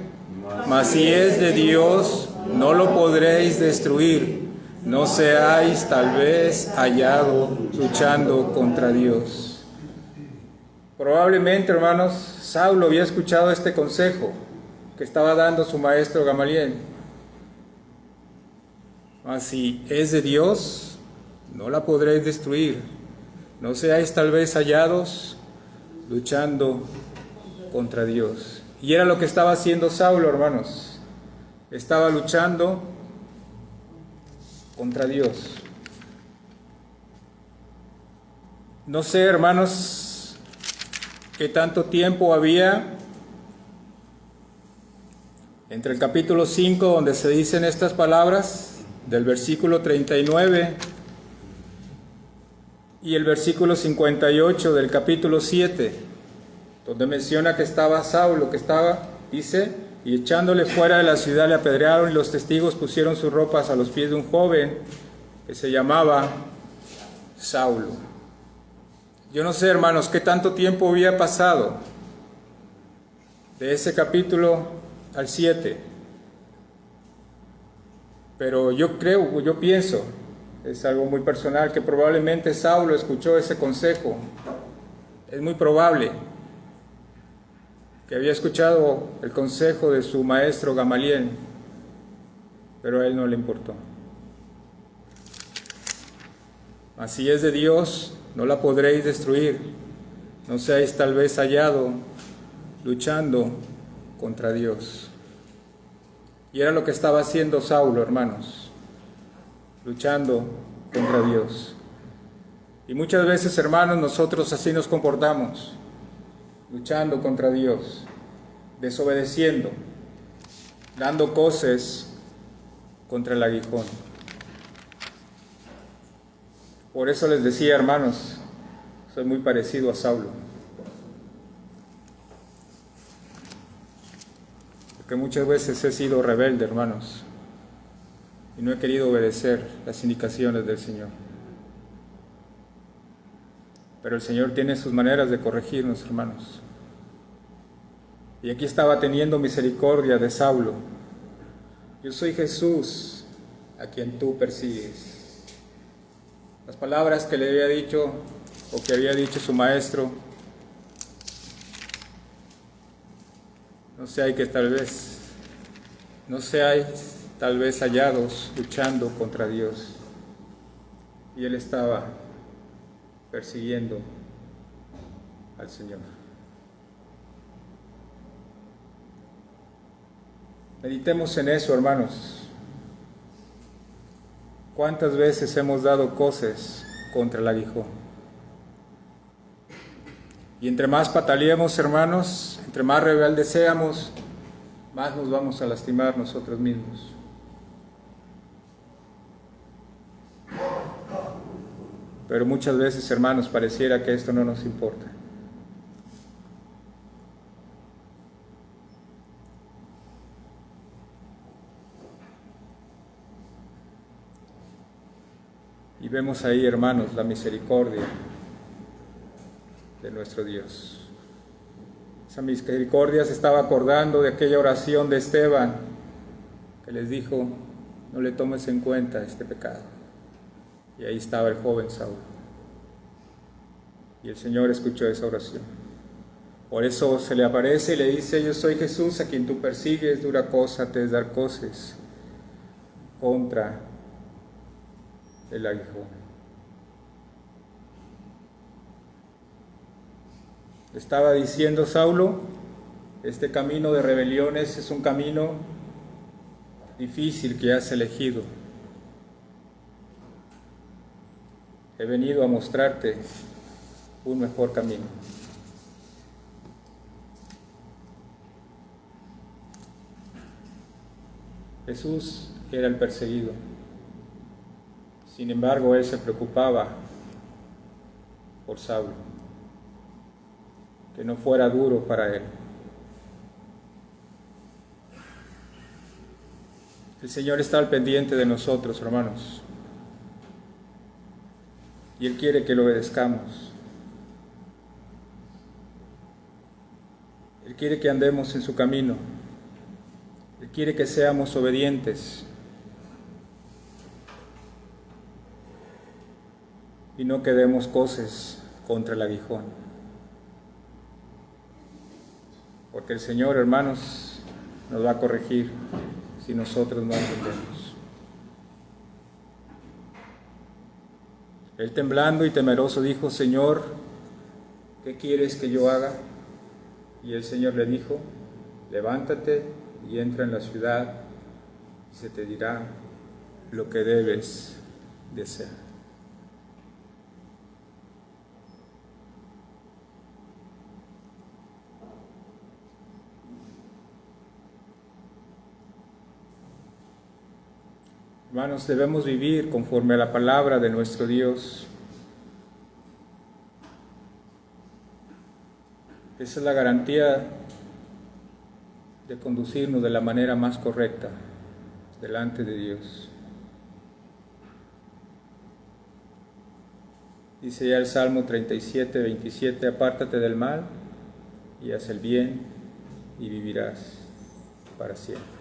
Mas si es de Dios, no lo podréis destruir. No seáis tal vez hallado luchando contra Dios. Probablemente, hermanos, Saulo había escuchado este consejo que estaba dando su maestro Gamaliel. Mas si es de Dios, no la podréis destruir. No seáis tal vez hallados luchando contra Dios. Y era lo que estaba haciendo Saulo, hermanos. Estaba luchando contra Dios. No sé, hermanos, qué tanto tiempo había entre el capítulo 5, donde se dicen estas palabras, del versículo 39, y el versículo 58 del capítulo 7. donde menciona que estaba Saulo, dice, y echándole fuera de la ciudad le apedrearon, y los testigos pusieron sus ropas a los pies de un joven que se llamaba Saulo. Yo no sé, hermanos, qué tanto tiempo había pasado de ese capítulo al 7, pero yo pienso, es algo muy personal, que probablemente Saulo escuchó ese consejo. Es muy probable que había escuchado el consejo de su maestro Gamaliel, pero a él no le importó. Así es de Dios, no la podréis destruir, no seáis tal vez hallado luchando contra Dios. Y era lo que estaba haciendo Saulo, hermanos, luchando contra Dios. Y muchas veces, hermanos, nosotros así nos comportamos, luchando contra Dios, desobedeciendo, dando coces contra el aguijón. Por eso les decía, hermanos, soy muy parecido a Saulo, porque muchas veces he sido rebelde, hermanos, y no he querido obedecer las indicaciones del Señor. Pero el Señor tiene sus maneras de corregirnos, hermanos. Y aquí estaba teniendo misericordia de Saulo. Yo soy Jesús, a quien tú persigues. Las palabras que le había dicho, o que había dicho su maestro, no seáis tal vez hallados luchando contra Dios. Y él estaba persiguiendo al Señor. Meditemos en eso, hermanos. ¿Cuántas veces hemos dado coces contra el aguijón? Y entre más pataleemos, hermanos, entre más rebeldes seamos, más nos vamos a lastimar nosotros mismos. Pero muchas veces, hermanos, pareciera que esto no nos importa. Y vemos ahí, hermanos, la misericordia de nuestro Dios. Esa misericordia se estaba acordando de aquella oración de Esteban, que les dijo, no le tomes en cuenta este pecado. Y ahí estaba el joven Saulo. Y el Señor escuchó esa oración. Por eso se le aparece y le dice, yo soy Jesús a quien tú persigues, dura cosa te es dar coces contra el aguijón. Estaba diciendo Saulo, este camino de rebeliones es un camino difícil que has elegido. He venido a mostrarte un mejor camino. Jesús era el perseguido. Sin embargo, él se preocupaba por Saulo, que no fuera duro para él. El Señor está al pendiente de nosotros, hermanos, y Él quiere que lo obedezcamos. Él quiere que andemos en su camino. Él quiere que seamos obedientes y no que demos coces contra el aguijón. Porque el Señor, hermanos, nos va a corregir si nosotros no entendemos. Él temblando y temeroso dijo, Señor, ¿qué quieres que yo haga? Y el Señor le dijo, levántate y entra en la ciudad y se te dirá lo que debes de hacer. Hermanos, debemos vivir conforme a la palabra de nuestro Dios. Esa es la garantía de conducirnos de la manera más correcta delante de Dios. Dice ya el Salmo 37, 27, apártate del mal y haz el bien y vivirás para siempre.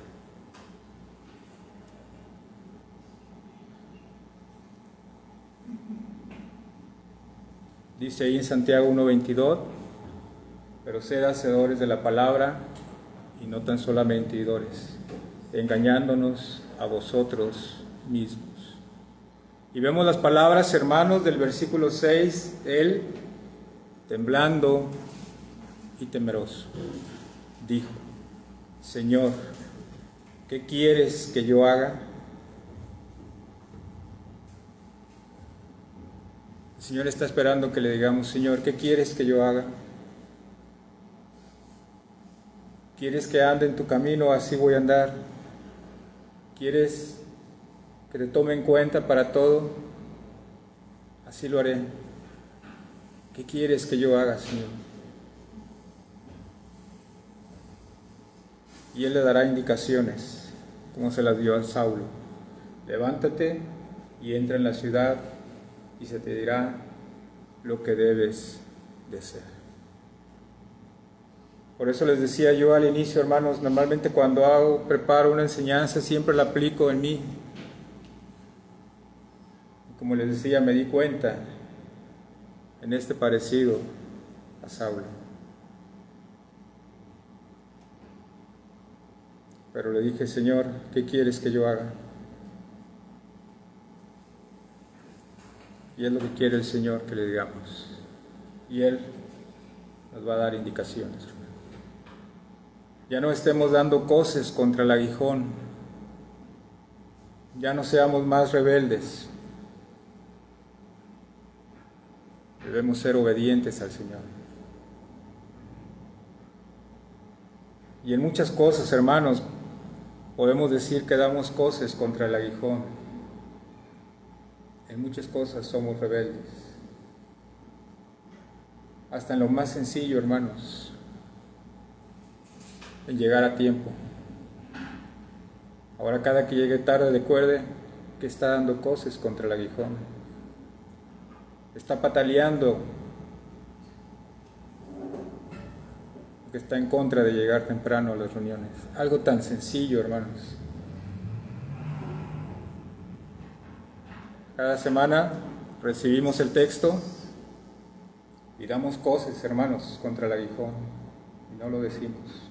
Dice ahí en Santiago 1:22, pero sed hacedores de la palabra y no tan solamente oidores, engañándonos a vosotros mismos. Y vemos las palabras, hermanos, del versículo 6, él, temblando y temeroso, dijo, Señor, ¿qué quieres que yo haga? El Señor está esperando que le digamos, Señor, ¿qué quieres que yo haga? ¿Quieres que ande en tu camino? Así voy a andar. ¿Quieres que te tome en cuenta para todo? Así lo haré. ¿Qué quieres que yo haga, Señor? Y Él le dará indicaciones, como se las dio a Saulo. Levántate y entra en la ciudad y se te dirá lo que debes de hacer. Por eso les decía yo al inicio, hermanos, normalmente cuando preparo una enseñanza siempre la aplico en mí. Como les decía, me di cuenta en este parecido a Saulo. Pero le dije, Señor, ¿qué quieres que yo haga? Y es lo que quiere el Señor que le digamos. Y Él nos va a dar indicaciones. Ya no estemos dando coces contra el aguijón. Ya no seamos más rebeldes. Debemos ser obedientes al Señor. Y en muchas cosas, hermanos, podemos decir que damos coces contra el aguijón. En muchas cosas somos rebeldes. Hasta en lo más sencillo, hermanos. En llegar a tiempo. Ahora cada que llegue tarde recuerde que está dando coces contra el aguijón. Está pataleando. Que está en contra de llegar temprano a las reuniones. Algo tan sencillo, hermanos. Cada semana recibimos el texto y damos coces, hermanos, contra el aguijón. Y no lo decimos.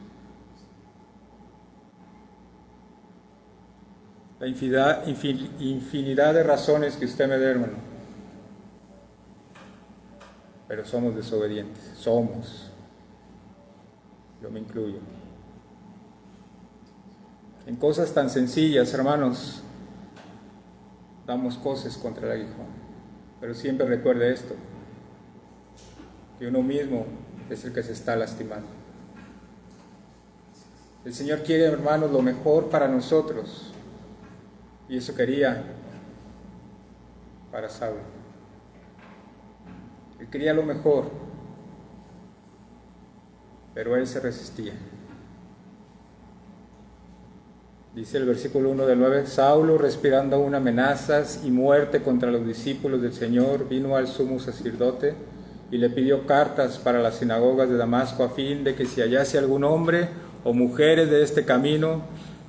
La infinidad de razones que usted me dé, hermano. Pero somos desobedientes. Somos. Yo me incluyo. En cosas tan sencillas, hermanos, damos coces contra el aguijón. Pero siempre recuerde esto, que uno mismo es el que se está lastimando. El Señor quiere, hermanos, lo mejor para nosotros. Y eso quería para Saulo. Él quería lo mejor, pero él se resistía. Dice el versículo 1 del 9, Saulo, respirando aún amenazas y muerte contra los discípulos del Señor, vino al sumo sacerdote y le pidió cartas para las sinagogas de Damasco a fin de que si hallase algún hombre o mujeres de este camino,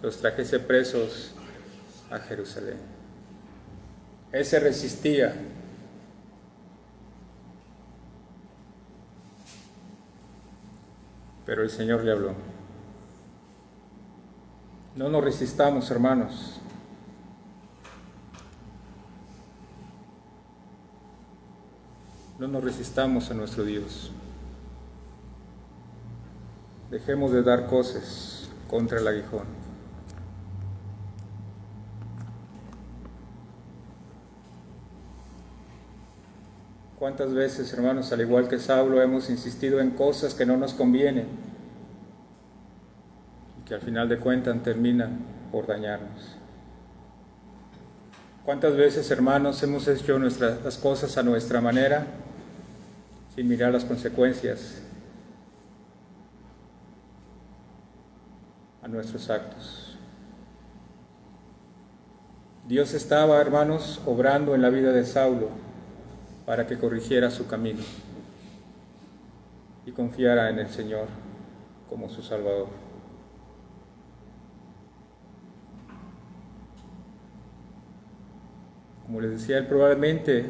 los trajese presos a Jerusalén. Él se resistía. Pero el Señor le habló. No nos resistamos, hermanos. No nos resistamos a nuestro Dios. Dejemos de dar coces contra el aguijón. ¿Cuántas veces, hermanos, al igual que Saulo, hemos insistido en cosas que no nos convienen y que al final de cuentas terminan por dañarnos? ¿Cuántas veces, hermanos, hemos hecho las cosas a nuestra manera sin mirar las consecuencias a nuestros actos. Dios estaba, hermanos, obrando en la vida de Saulo para que corrigiera su camino y confiara en el Señor como su Salvador. Como les decía, él probablemente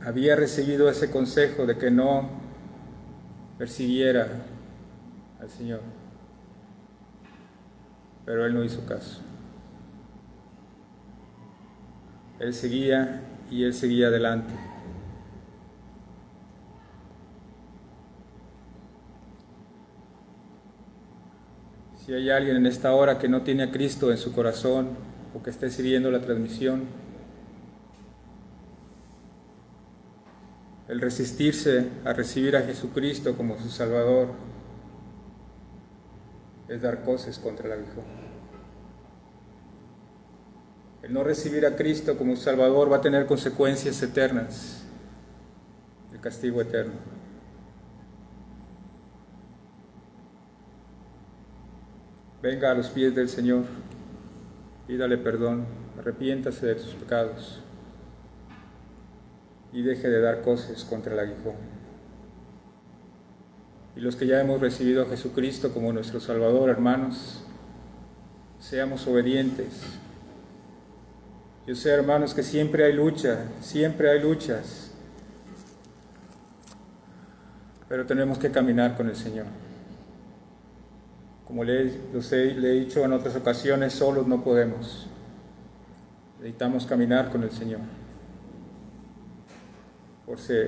había recibido ese consejo de que no persiguiera al Señor, pero él no hizo caso. Él seguía y él seguía adelante. Si hay alguien en esta hora que no tiene a Cristo en su corazón o que esté siguiendo la transmisión, el resistirse a recibir a Jesucristo como su Salvador es dar cosas contra el aguijón. El no recibir a Cristo como Salvador va a tener consecuencias eternas, el castigo eterno. Venga a los pies del Señor, pídale perdón, arrepiéntase de sus pecados y deje de dar cosas contra el aguijón. Y los que ya hemos recibido a Jesucristo como nuestro Salvador, hermanos, seamos obedientes. Yo sé, hermanos, que siempre hay luchas, pero tenemos que caminar con el Señor. Como le he dicho en otras ocasiones, solos no podemos. Necesitamos caminar con el Señor.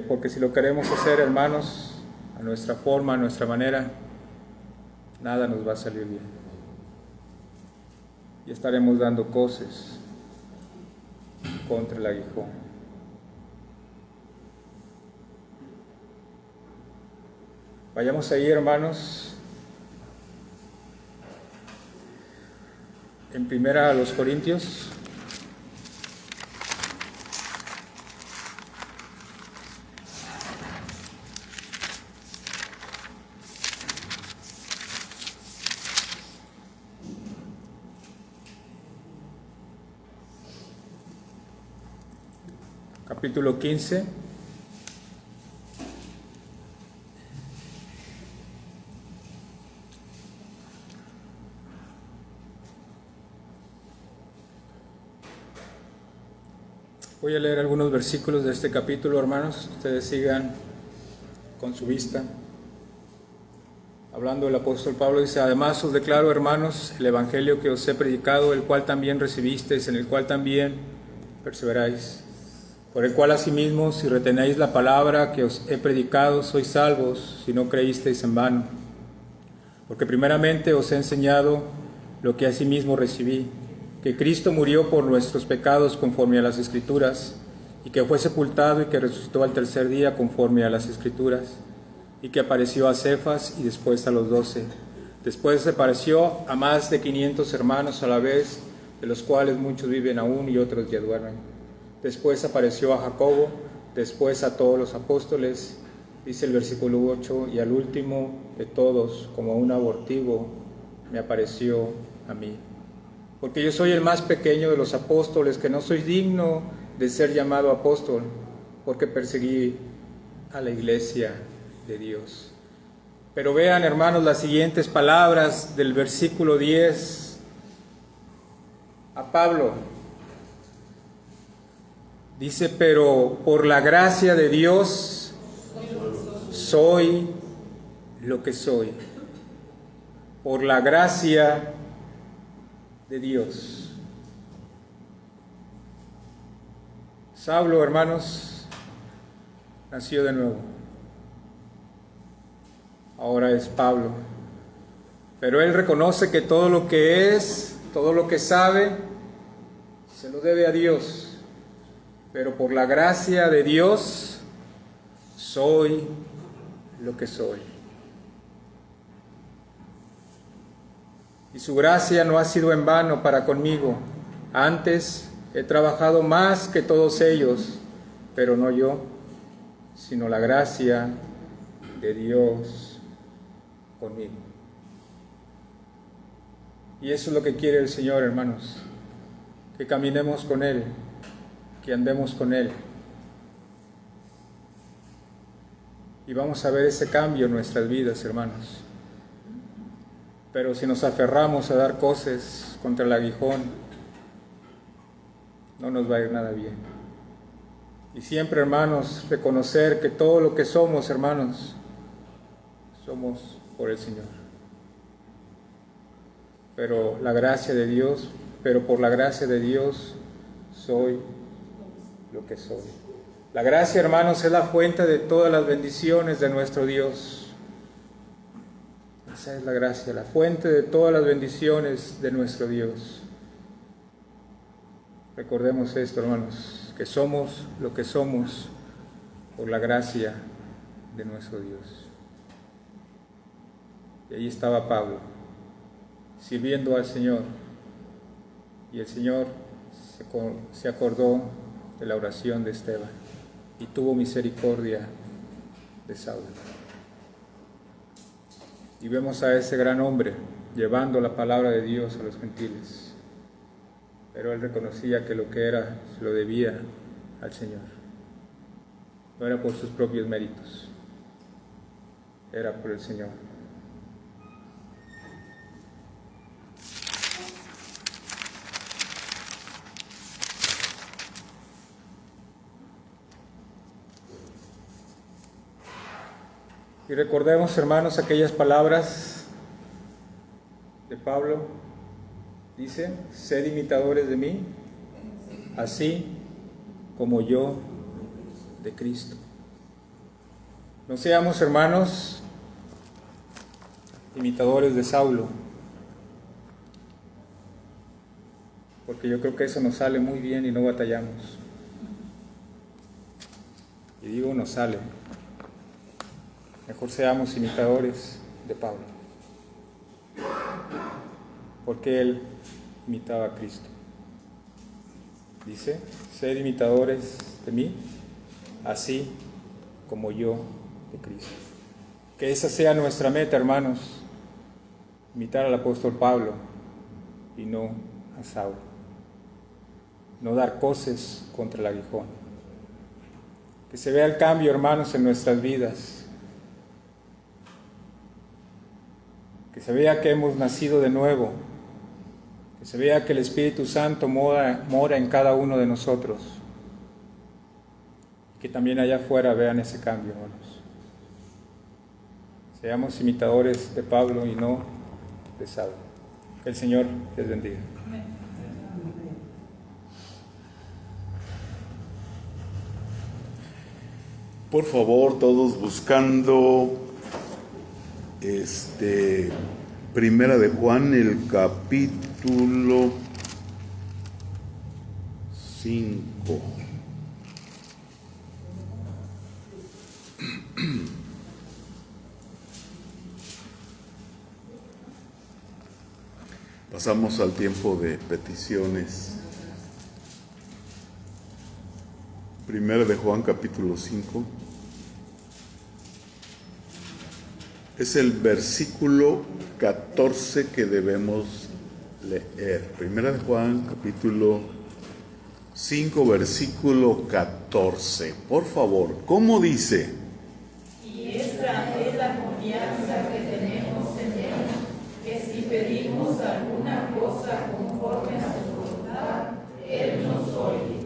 Porque si lo queremos hacer, hermanos, a nuestra forma, a nuestra manera, nada nos va a salir bien. Y estaremos dando cosas contra el aguijón. Vayamos ahí, hermanos, en primera a los Corintios. Capítulo 15. Voy a leer algunos versículos de este capítulo, hermanos. Ustedes sigan con su vista. Hablando el apóstol Pablo, dice: además os declaro, hermanos, el evangelio que os he predicado, el cual también recibisteis, en el cual también perseveráis, por el cual asimismo, si retenéis la palabra que os he predicado, sois salvos, si no creísteis en vano. Porque primeramente os he enseñado lo que asimismo recibí, que Cristo murió por nuestros pecados conforme a las Escrituras, y que fue sepultado y que resucitó al tercer día conforme a las Escrituras, y que apareció a Cefas y después a los 12. Después se apareció a más de 500 hermanos a la vez, de los cuales muchos viven aún y otros ya duermen. Después apareció a Jacobo, después a todos los apóstoles, dice el versículo 8, y al último de todos, como un abortivo, me apareció a mí. Porque yo soy el más pequeño de los apóstoles, que no soy digno de ser llamado apóstol, porque perseguí a la iglesia de Dios. Pero vean, hermanos, las siguientes palabras del versículo 10 a Pablo. Dice: pero por la gracia de Dios soy lo que soy. Por la gracia de Dios. Saulo, hermanos, nació de nuevo. Ahora es Pablo. Pero él reconoce que todo lo que es, todo lo que sabe, se lo debe a Dios. Pero por la gracia de Dios soy lo que soy. Y su gracia no ha sido en vano para conmigo. Antes he trabajado más que todos ellos, pero no yo, sino la gracia de Dios conmigo. Y eso es lo que quiere el Señor, hermanos, que caminemos con Él, que andemos con Él. Y vamos a ver ese cambio en nuestras vidas, hermanos. Pero si nos aferramos a dar cosas contra el aguijón, no nos va a ir nada bien. Y siempre, hermanos, reconocer que todo lo que somos, hermanos, somos por el Señor. Pero por la gracia de Dios soy lo que soy. La gracia, hermanos, es la fuente de todas las bendiciones de nuestro Dios. Esa es la gracia, la fuente de todas las bendiciones de nuestro Dios. Recordemos esto, hermanos, que somos lo que somos por la gracia de nuestro Dios. Y ahí estaba Pablo, sirviendo al Señor, y el Señor se acordó de la oración de Esteban y tuvo misericordia de Saulo. Y vemos a ese gran hombre llevando la palabra de Dios a los gentiles, pero él reconocía que lo que era se lo debía al Señor. No era por sus propios méritos, era por el Señor. Y recordemos, hermanos, aquellas palabras de Pablo. Dice: sed imitadores de mí, así como yo de Cristo. No seamos, hermanos, imitadores de Saulo, porque yo creo que eso nos sale muy bien y no batallamos. Y digo, nos sale. Mejor seamos imitadores de Pablo, porque él imitaba a Cristo. Dice: sed imitadores de mí, así como yo de Cristo. Que esa sea nuestra meta, hermanos, imitar al apóstol Pablo y no a Saulo. No dar coces contra el aguijón. Que se vea el cambio, hermanos, en nuestras vidas. Que se vea que hemos nacido de nuevo, que se vea que el Espíritu Santo mora en cada uno de nosotros, que también allá afuera vean ese cambio, hermanos. Seamos imitadores de Pablo y no de Saulo. Que el Señor les bendiga. Por favor, todos buscando Primera de Juan, el capítulo 5. Pasamos al tiempo de peticiones. Primera de Juan, capítulo 5. Es el versículo 14 que debemos leer. Primera de Juan, capítulo 5, versículo 14. Por favor, ¿cómo dice? Y esta es la confianza que tenemos en Él, que si pedimos alguna cosa conforme a su voluntad, Él nos oye.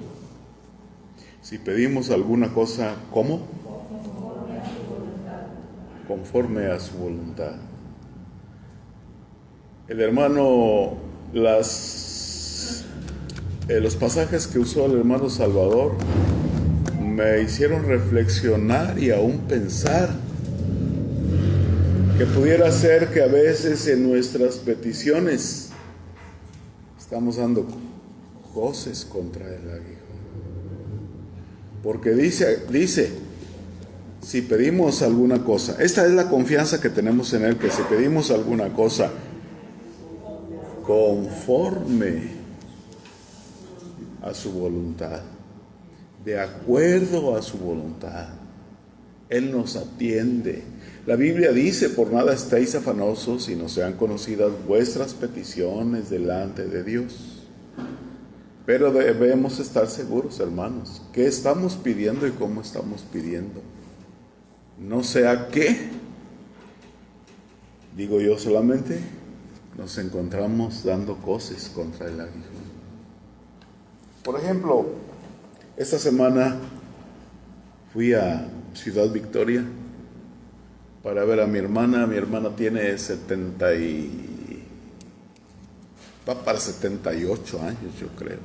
Si pedimos alguna cosa, ¿cómo? Conforme a su voluntad. El hermano, los pasajes que usó el hermano Salvador me hicieron reflexionar y aún pensar que pudiera ser que a veces en nuestras peticiones estamos dando coces contra el aguijón. Porque dice, si pedimos alguna cosa, esta es la confianza que tenemos en Él, que si pedimos alguna cosa conforme a su voluntad, de acuerdo a su voluntad, Él nos atiende. La Biblia dice, por nada estéis afanosos y no sean conocidas vuestras peticiones delante de Dios. Pero debemos estar seguros, hermanos, qué estamos pidiendo y cómo estamos pidiendo. No sea que, digo yo solamente, nos encontramos dando cosas contra el aguijón. Por ejemplo, esta semana fui a Ciudad Victoria para ver a mi hermana. Mi hermana tiene va para 78 años, yo creo,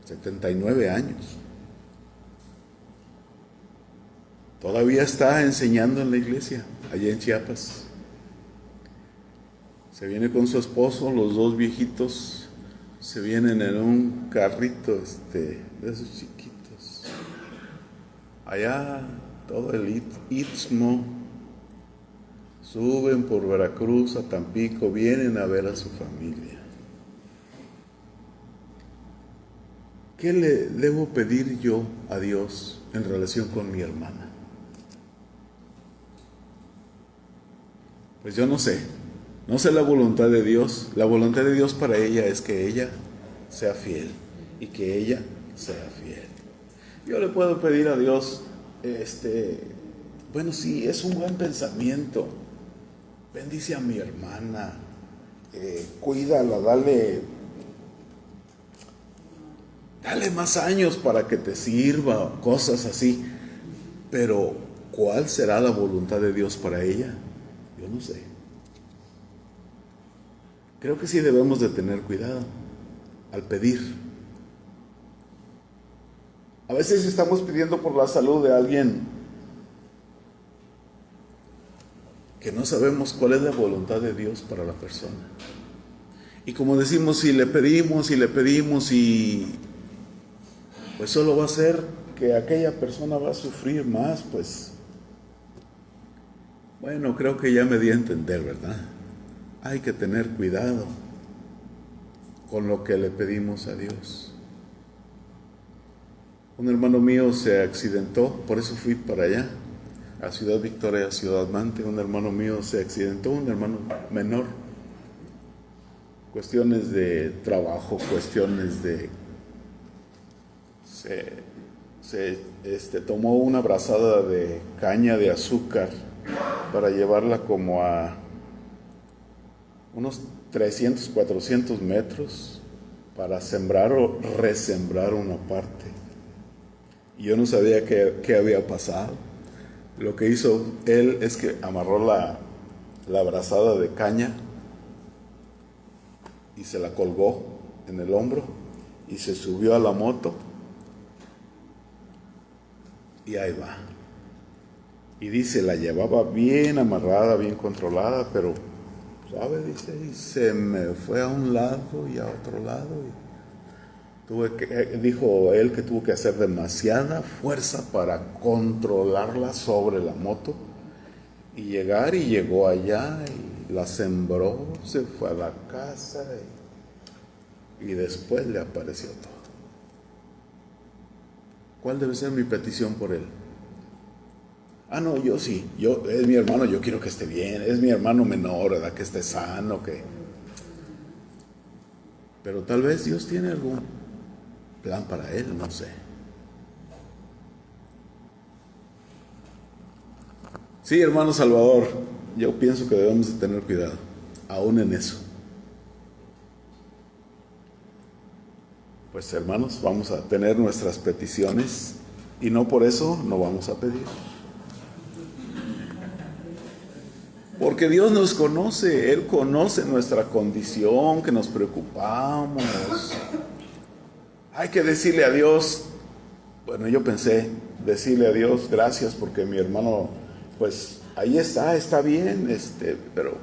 79 años. Todavía está enseñando en la iglesia, allá en Chiapas. Se viene con su esposo, los dos viejitos, se vienen en un carrito de esos chiquitos. Allá, todo el Istmo, suben por Veracruz a Tampico, vienen a ver a su familia. ¿Qué le debo pedir yo a Dios en relación con mi hermana? Pues yo no sé la voluntad de Dios. La voluntad de Dios para ella es que ella sea fiel y que ella sea fiel. Yo le puedo pedir a Dios, bueno, sí, es un buen pensamiento. Bendice a mi hermana, cuídala, dale más años para que te sirva, cosas así. Pero, ¿cuál será la voluntad de Dios para ella? Yo no sé. Creo que sí debemos de tener cuidado al pedir. A veces estamos pidiendo por la salud de alguien que no sabemos cuál es la voluntad de Dios para la persona. Y como decimos, si le pedimos y pues solo va a ser que aquella persona va a sufrir más, pues bueno, creo que ya me di a entender, ¿verdad? Hay que tener cuidado con lo que le pedimos a Dios. Un hermano mío se accidentó, por eso fui para allá, a Ciudad Victoria, a Ciudad Mante. Un hermano mío se accidentó, un hermano menor. Cuestiones de trabajo, cuestiones de... Se tomó una brazada de caña de azúcar para llevarla como a unos 300, 400 metros para sembrar o resembrar una parte. Y yo no sabía qué había pasado. Lo que hizo él es que amarró la brazada de caña y se la colgó en el hombro y se subió a la moto y ahí va. Y dice, la llevaba bien amarrada, bien controlada, pero, ¿sabe? Dice, y se me fue a un lado y a otro lado. Dijo él que tuvo que hacer demasiada fuerza para controlarla sobre la moto y llegó allá y la sembró, se fue a la casa y después le apareció todo. ¿Cuál debe ser mi petición por él? Ah, no, yo sí, es mi hermano, yo quiero que esté bien, es mi hermano menor, ¿verdad? Que esté sano, pero tal vez Dios tiene algún plan para él, no sé. Sí, hermano Salvador, yo pienso que debemos de tener cuidado, aún en eso. Pues hermanos, vamos a tener nuestras peticiones y no por eso no vamos a pedir. Porque Dios nos conoce, Él conoce nuestra condición, que nos preocupamos. Hay que decirle a Dios, bueno, yo pensé, decirle a Dios, gracias porque mi hermano, pues ahí está bien, pero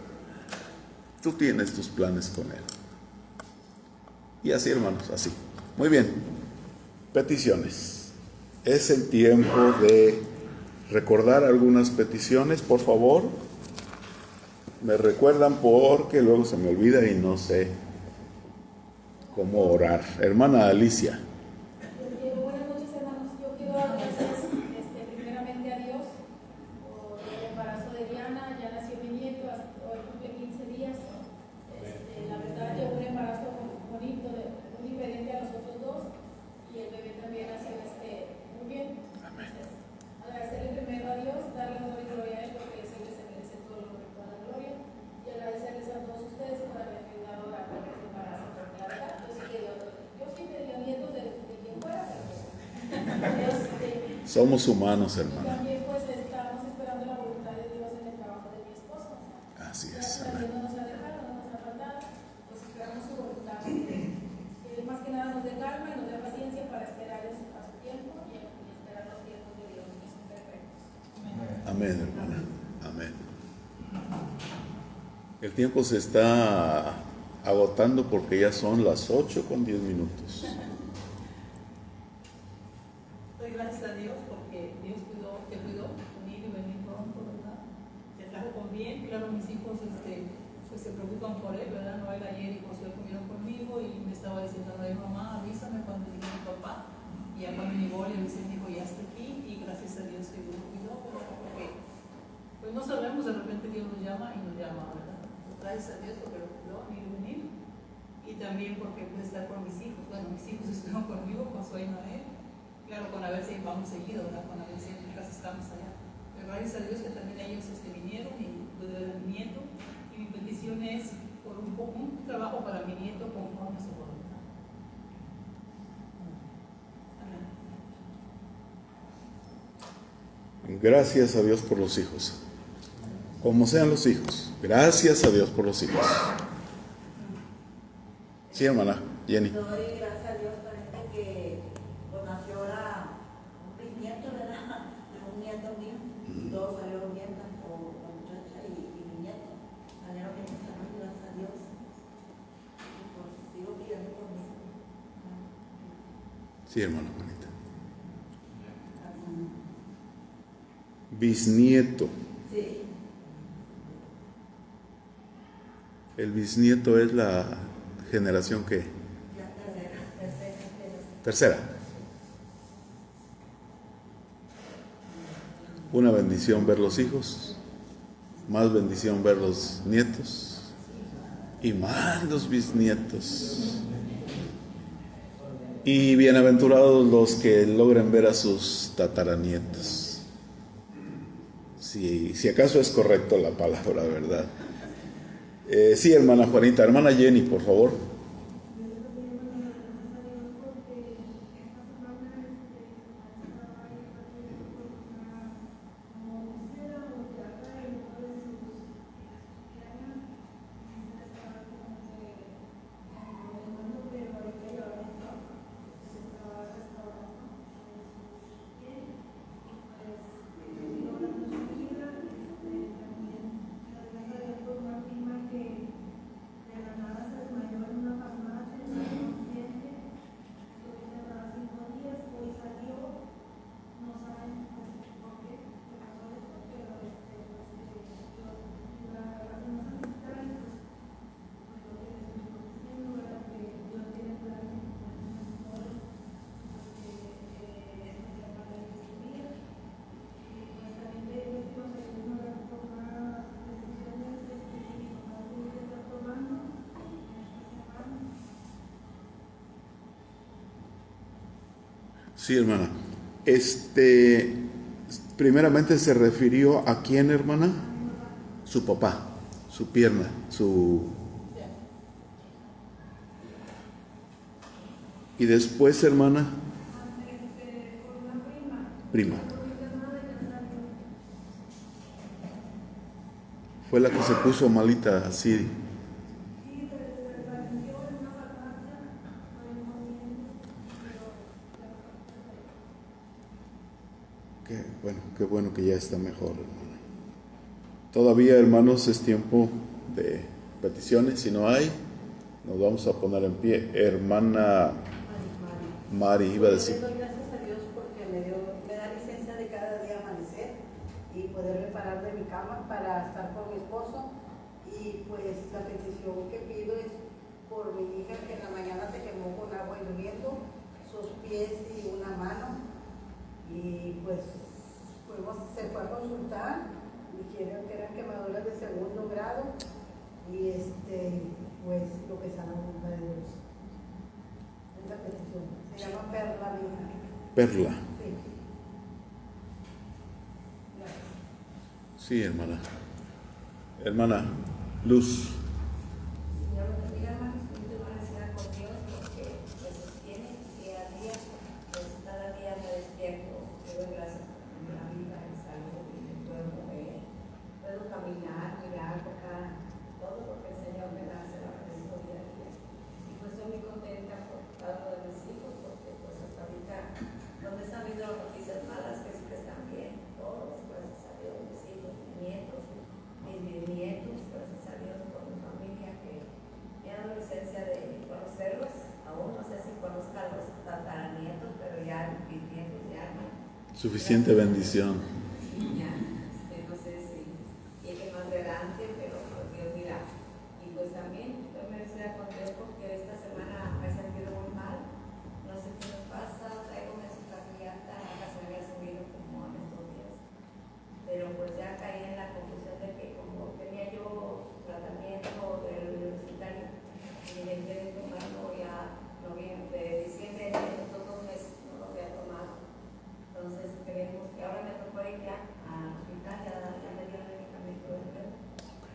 tú tienes tus planes con él. Y así, hermanos, así. Muy bien, peticiones. Es el tiempo de recordar algunas peticiones, por favor. Me recuerdan porque luego se me olvida y no sé cómo orar. Hermana Alicia. Buenas noches, hermanos. Yo quiero dar gracias primeramente a Dios Somos humanos, Y hermana. también pues estamos esperando la voluntad de Dios en el trabajo de mi esposo. Así es, Gracias a amén. Dios no nos ha dejado, no nos ha faltado, pues esperamos su voluntad. Más que nada nos dé calma y nos dé paciencia para esperar a su tiempo y esperar los tiempos de Dios que son perfectos. Amén, hermana. Amén. El tiempo se está agotando porque ya son las 8:10. Doy gracias a Dios porque Dios te cuidó, venir y venir pronto, ¿verdad? Te trajo con bien. Claro, mis hijos pues se preocupan por él, ¿verdad? Noel ayer y Josué comieron conmigo y me estaba diciendo, ay, mamá, avísame cuando llegue mi papá. Y ya cuando llegó le avisé, me dijo, ya está aquí y gracias a Dios que Dios lo cuidó, ¿verdad? Porque pues no sabemos, de repente Dios nos llama y nos llama, ¿verdad? Pues, gracias a Dios porque lo cuidó, ir y venir. Y también porque pude estar con mis hijos. Bueno, mis hijos estuvieron conmigo, Josué y Noel. Claro, con a ver si vamos seguido, ¿verdad? Con a ver si en mi casa estamos allá. Pero gracias a Dios que también ellos vinieron y pude ver a mi nieto. Y mi petición es por un trabajo para mi nieto conforme a su voluntad. Amén. Gracias a Dios por los hijos. Como sean los hijos. Gracias a Dios por los hijos. Sí, hermana Jenny. Doy gracias a Dios también que pues, nació ahora un bisnieto, ¿verdad? Un nieto mío. Todos salieron bien, tanto la muchacha y mi nieto. Salieron bien, gracias a Dios. Y pues sigo pidiendo por mí. Sí, hermana Juanita. Bisnieto. Sí. El bisnieto es la generación que... La tercera. Tercera. Una bendición ver los hijos, más bendición ver los nietos y más los bisnietos. Y bienaventurados los que logren ver a sus tataranietos. Si acaso es correcto la palabra, ¿verdad? Sí, hermana Juanita. Hermana Jenny, por favor. Sí, hermana. Primeramente se refirió a quién, hermana? Su papá, su pierna, su... Y después, hermana, prima. Fue la que se puso malita así. Qué bueno que ya está mejor, hermano. Todavía, hermanos, es tiempo de peticiones. Si no hay, nos vamos a poner en pie. Hermana Mari, iba a decir. Le doy gracias a Dios porque me da licencia de cada día amanecer y poderme parar de mi cama para estar con mi esposo. Y pues la petición que pido es por mi hija que en la mañana se quemó con agua hirviendo, sus pies y una mano. Y pues se fue a consultar, dijeron que eran quemaduras de 2º grado y pues lo que sana la voluntad de Dios. Es la petición. Se llama Perla, mi hija. Perla. Sí. Gracias. Sí, hermana. Hermana Luz. Señor, lo bendiga, hermanos, estoy agradecida con Dios porque pues tiene día a día, pues cada día me despierto, le doy gracias Suficiente bendición. Ya, no sé si llegue más adelante, pero pues Dios mira. Y pues también yo me estoy contento porque esta semana me he sentido muy mal. No sé qué me pasa, traigo una cardiaca, acá se me había subido como en estos días. Pero pues ya caí en la conclusión de que como tenía yo tratamiento del universitario y dejé de tomarlo ya noviembre, diciembre, estos 2 meses no lo había tomado. Entonces creemos que ahora me tocó ir ya al hospital, ya me dio el medicamento de nuevo.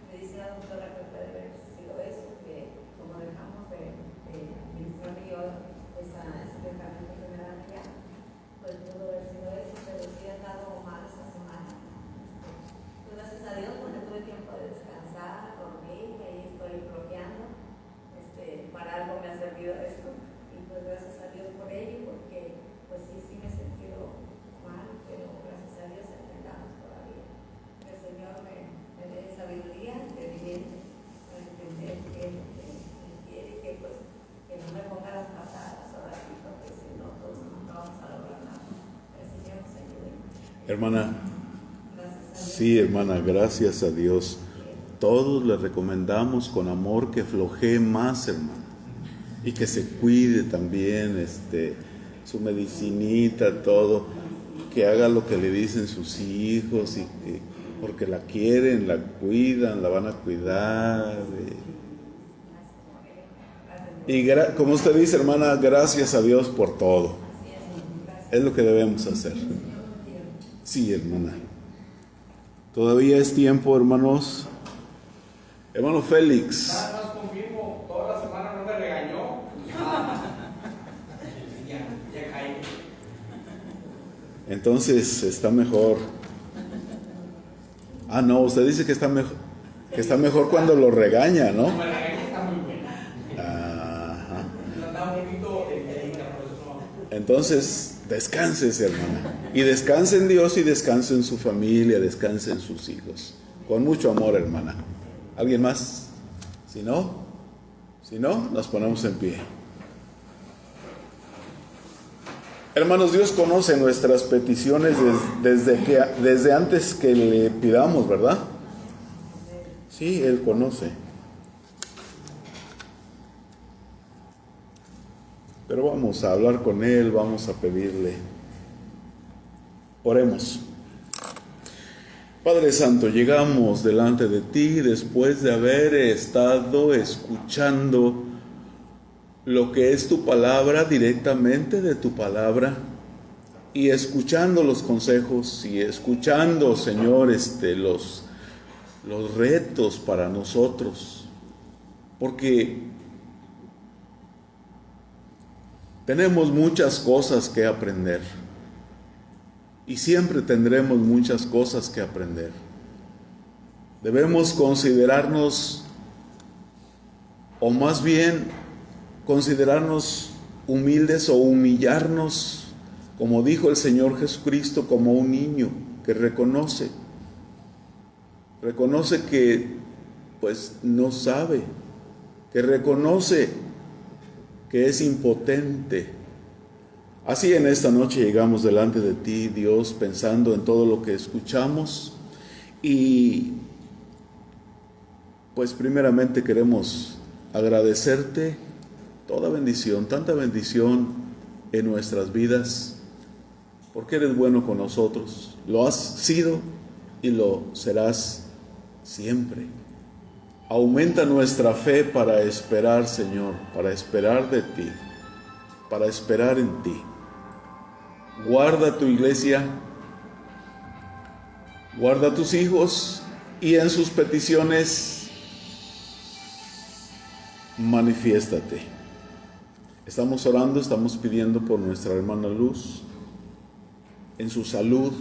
Me dice la doctora que puede ver si lo es, que como dejamos de administrar yo ese medicamento que me dan ya, pues puedo ver si lo es, pero sí ha dado mal esta semana. Pues gracias a Dios porque tuve tiempo de descansar, dormir, y ahí estoy bloqueando. Para algo me ha servido esto, y pues gracias a Dios por ello, porque pues sí me he sentido mal, pero gracias a Dios entendamos todavía. Que el Señor me dé sabiduría, entendimiento, para entender que Él quiere, que pues que no me ponga las patadas ahora sí, porque si no, pues no vamos a lograr nada. Que el Señor nos ayude. Hermana, Gracias a Dios. sí, hermana, gracias a Dios. Todos le recomendamos con amor que flojee más, hermana, y que se cuide también, su medicinita, todo, que haga lo que le dicen sus hijos, y que, porque la quieren, la cuidan, la van a cuidar. Y como usted dice, hermana, gracias a Dios por todo. Es lo que debemos hacer. Sí, hermana. Todavía es tiempo, hermanos. Hermano Félix. Nada más confirmo, toda la semana no me regañó. Ya caí. Entonces está mejor. Ah, no, usted dice que está mejor cuando lo regaña, ¿no? Como la regaña está muy buena. Ajá. Está un poquito delicada, por eso no. Entonces, descanses, hermana. Y descanse en Dios y descanse en su familia, descanse en sus hijos. Con mucho amor, hermana. ¿Alguien más? Si no, nos ponemos en pie. Hermanos, Dios conoce nuestras peticiones desde antes que le pidamos, ¿verdad? Sí, Él conoce. Pero vamos a hablar con Él, vamos a pedirle. Oremos. Padre Santo, llegamos delante de ti después de haber estado escuchando lo que es tu palabra, directamente de tu palabra, y escuchando los consejos y escuchando, Señor, los retos para nosotros, porque tenemos muchas cosas que aprender. Y siempre tendremos muchas cosas que aprender. Debemos considerarnos, o más bien considerarnos humildes o humillarnos, como dijo el Señor Jesucristo, como un niño que reconoce que pues no sabe, que reconoce que es impotente. Así en esta noche llegamos delante de ti, Dios, pensando en todo lo que escuchamos, y pues primeramente queremos agradecerte toda bendición, tanta bendición en nuestras vidas, porque eres bueno con nosotros, lo has sido y lo serás siempre. Aumenta nuestra fe para esperar, Señor, para esperar de ti, para esperar en ti. Guarda tu iglesia, guarda a tus hijos, y en sus peticiones manifiéstate. Estamos orando, estamos pidiendo por nuestra hermana Luz, en su salud.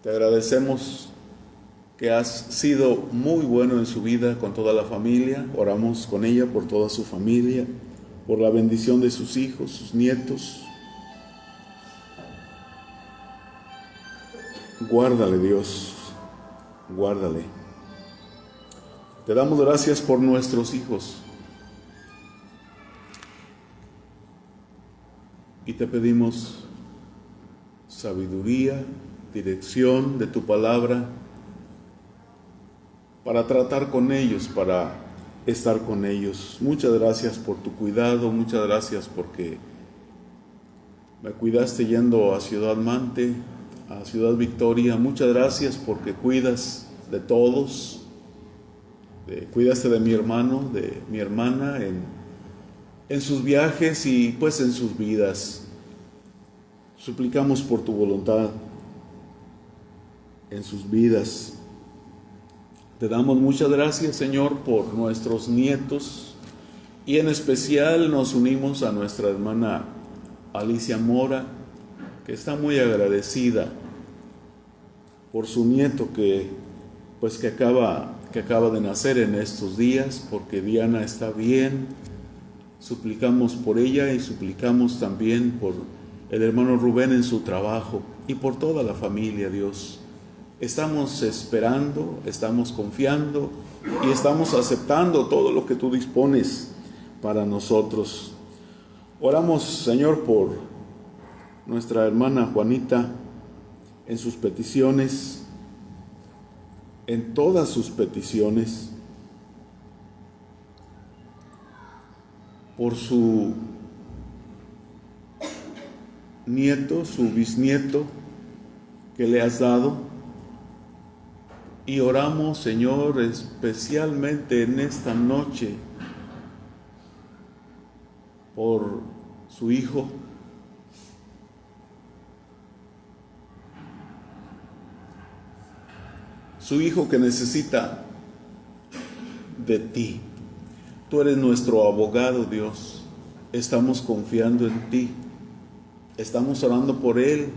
Te agradecemos que has sido muy bueno en su vida con toda la familia. Oramos con ella por toda su familia, por la bendición de sus hijos, sus nietos. Guárdale, Dios, guárdale. Te damos gracias por nuestros hijos y te pedimos sabiduría, dirección de tu palabra para tratar con ellos, para estar con ellos. Muchas gracias por tu cuidado, muchas gracias porque me cuidaste yendo a Ciudad Mante, a Ciudad Victoria. Muchas gracias porque cuidas de todos. Cuidaste de mi hermano, de mi hermana en sus viajes y pues en sus vidas. Suplicamos por tu voluntad en sus vidas. Te damos muchas gracias, Señor, por nuestros nietos y en especial nos unimos a nuestra hermana Alicia Mora, que está muy agradecida por su nieto que acaba de nacer en estos días, porque Diana está bien. Suplicamos por ella y suplicamos también por el hermano Rubén en su trabajo y por toda la familia, Dios. Estamos esperando, estamos confiando y estamos aceptando todo lo que tú dispones para nosotros. Oramos, Señor, por nuestra hermana Juanita en sus peticiones, en todas sus peticiones, por su nieto, su bisnieto que le has dado. Y oramos, Señor, especialmente en esta noche por su hijo. Su hijo que necesita de ti. Tú eres nuestro abogado, Dios. Estamos confiando en ti. Estamos orando por él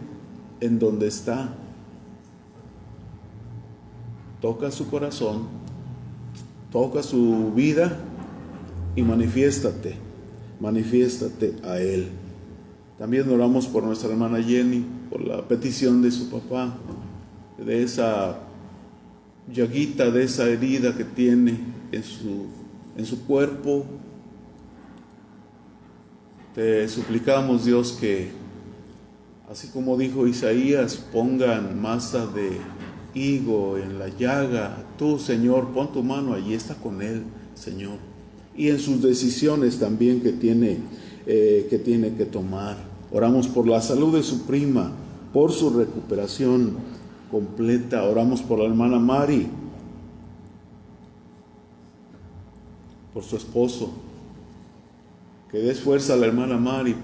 en donde está. Toca su corazón, toca su vida y manifiéstate a él. También oramos por nuestra hermana Jenny, por la petición de su papá, de esa llaguita, de esa herida que tiene en su cuerpo. Te suplicamos, Dios, que así como dijo Isaías, pongan masa de higo en la llaga. Tú, Señor, pon tu mano allí, está con él, Señor, y en sus decisiones también que tiene que tomar. Oramos por la salud de su prima, por su recuperación completa. Oramos por la hermana Mari, por su esposo, que des fuerza a la hermana Mari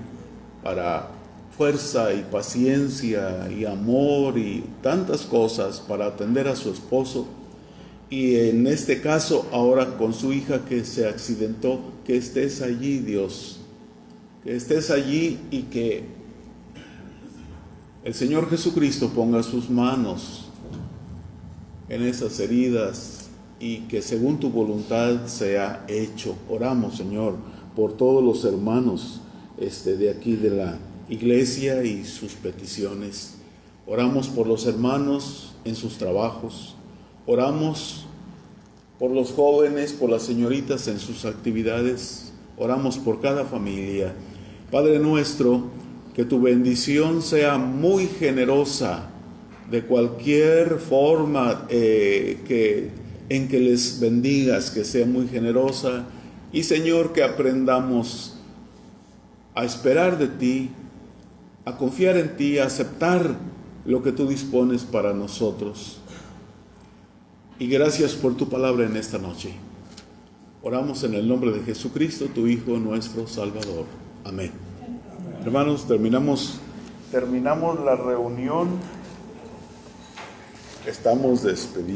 para fuerza y paciencia y amor y tantas cosas para atender a su esposo, y en este caso ahora con su hija que se accidentó, que estés allí, Dios, que estés allí y que el Señor Jesucristo ponga sus manos en esas heridas y que según tu voluntad sea hecho. Oramos, Señor, por todos los hermanos de aquí de la iglesia y sus peticiones. Oramos por los hermanos en sus trabajos. Oramos por los jóvenes, por las señoritas en sus actividades. Oramos por cada familia. Padre nuestro, que tu bendición sea muy generosa, de cualquier forma en que les bendigas, que sea muy generosa. Y Señor, que aprendamos a esperar de ti, a confiar en ti, a aceptar lo que tú dispones para nosotros. Y gracias por tu palabra en esta noche. Oramos en el nombre de Jesucristo, tu Hijo, nuestro Salvador. Amén. Hermanos, terminamos la reunión. Estamos despedidos.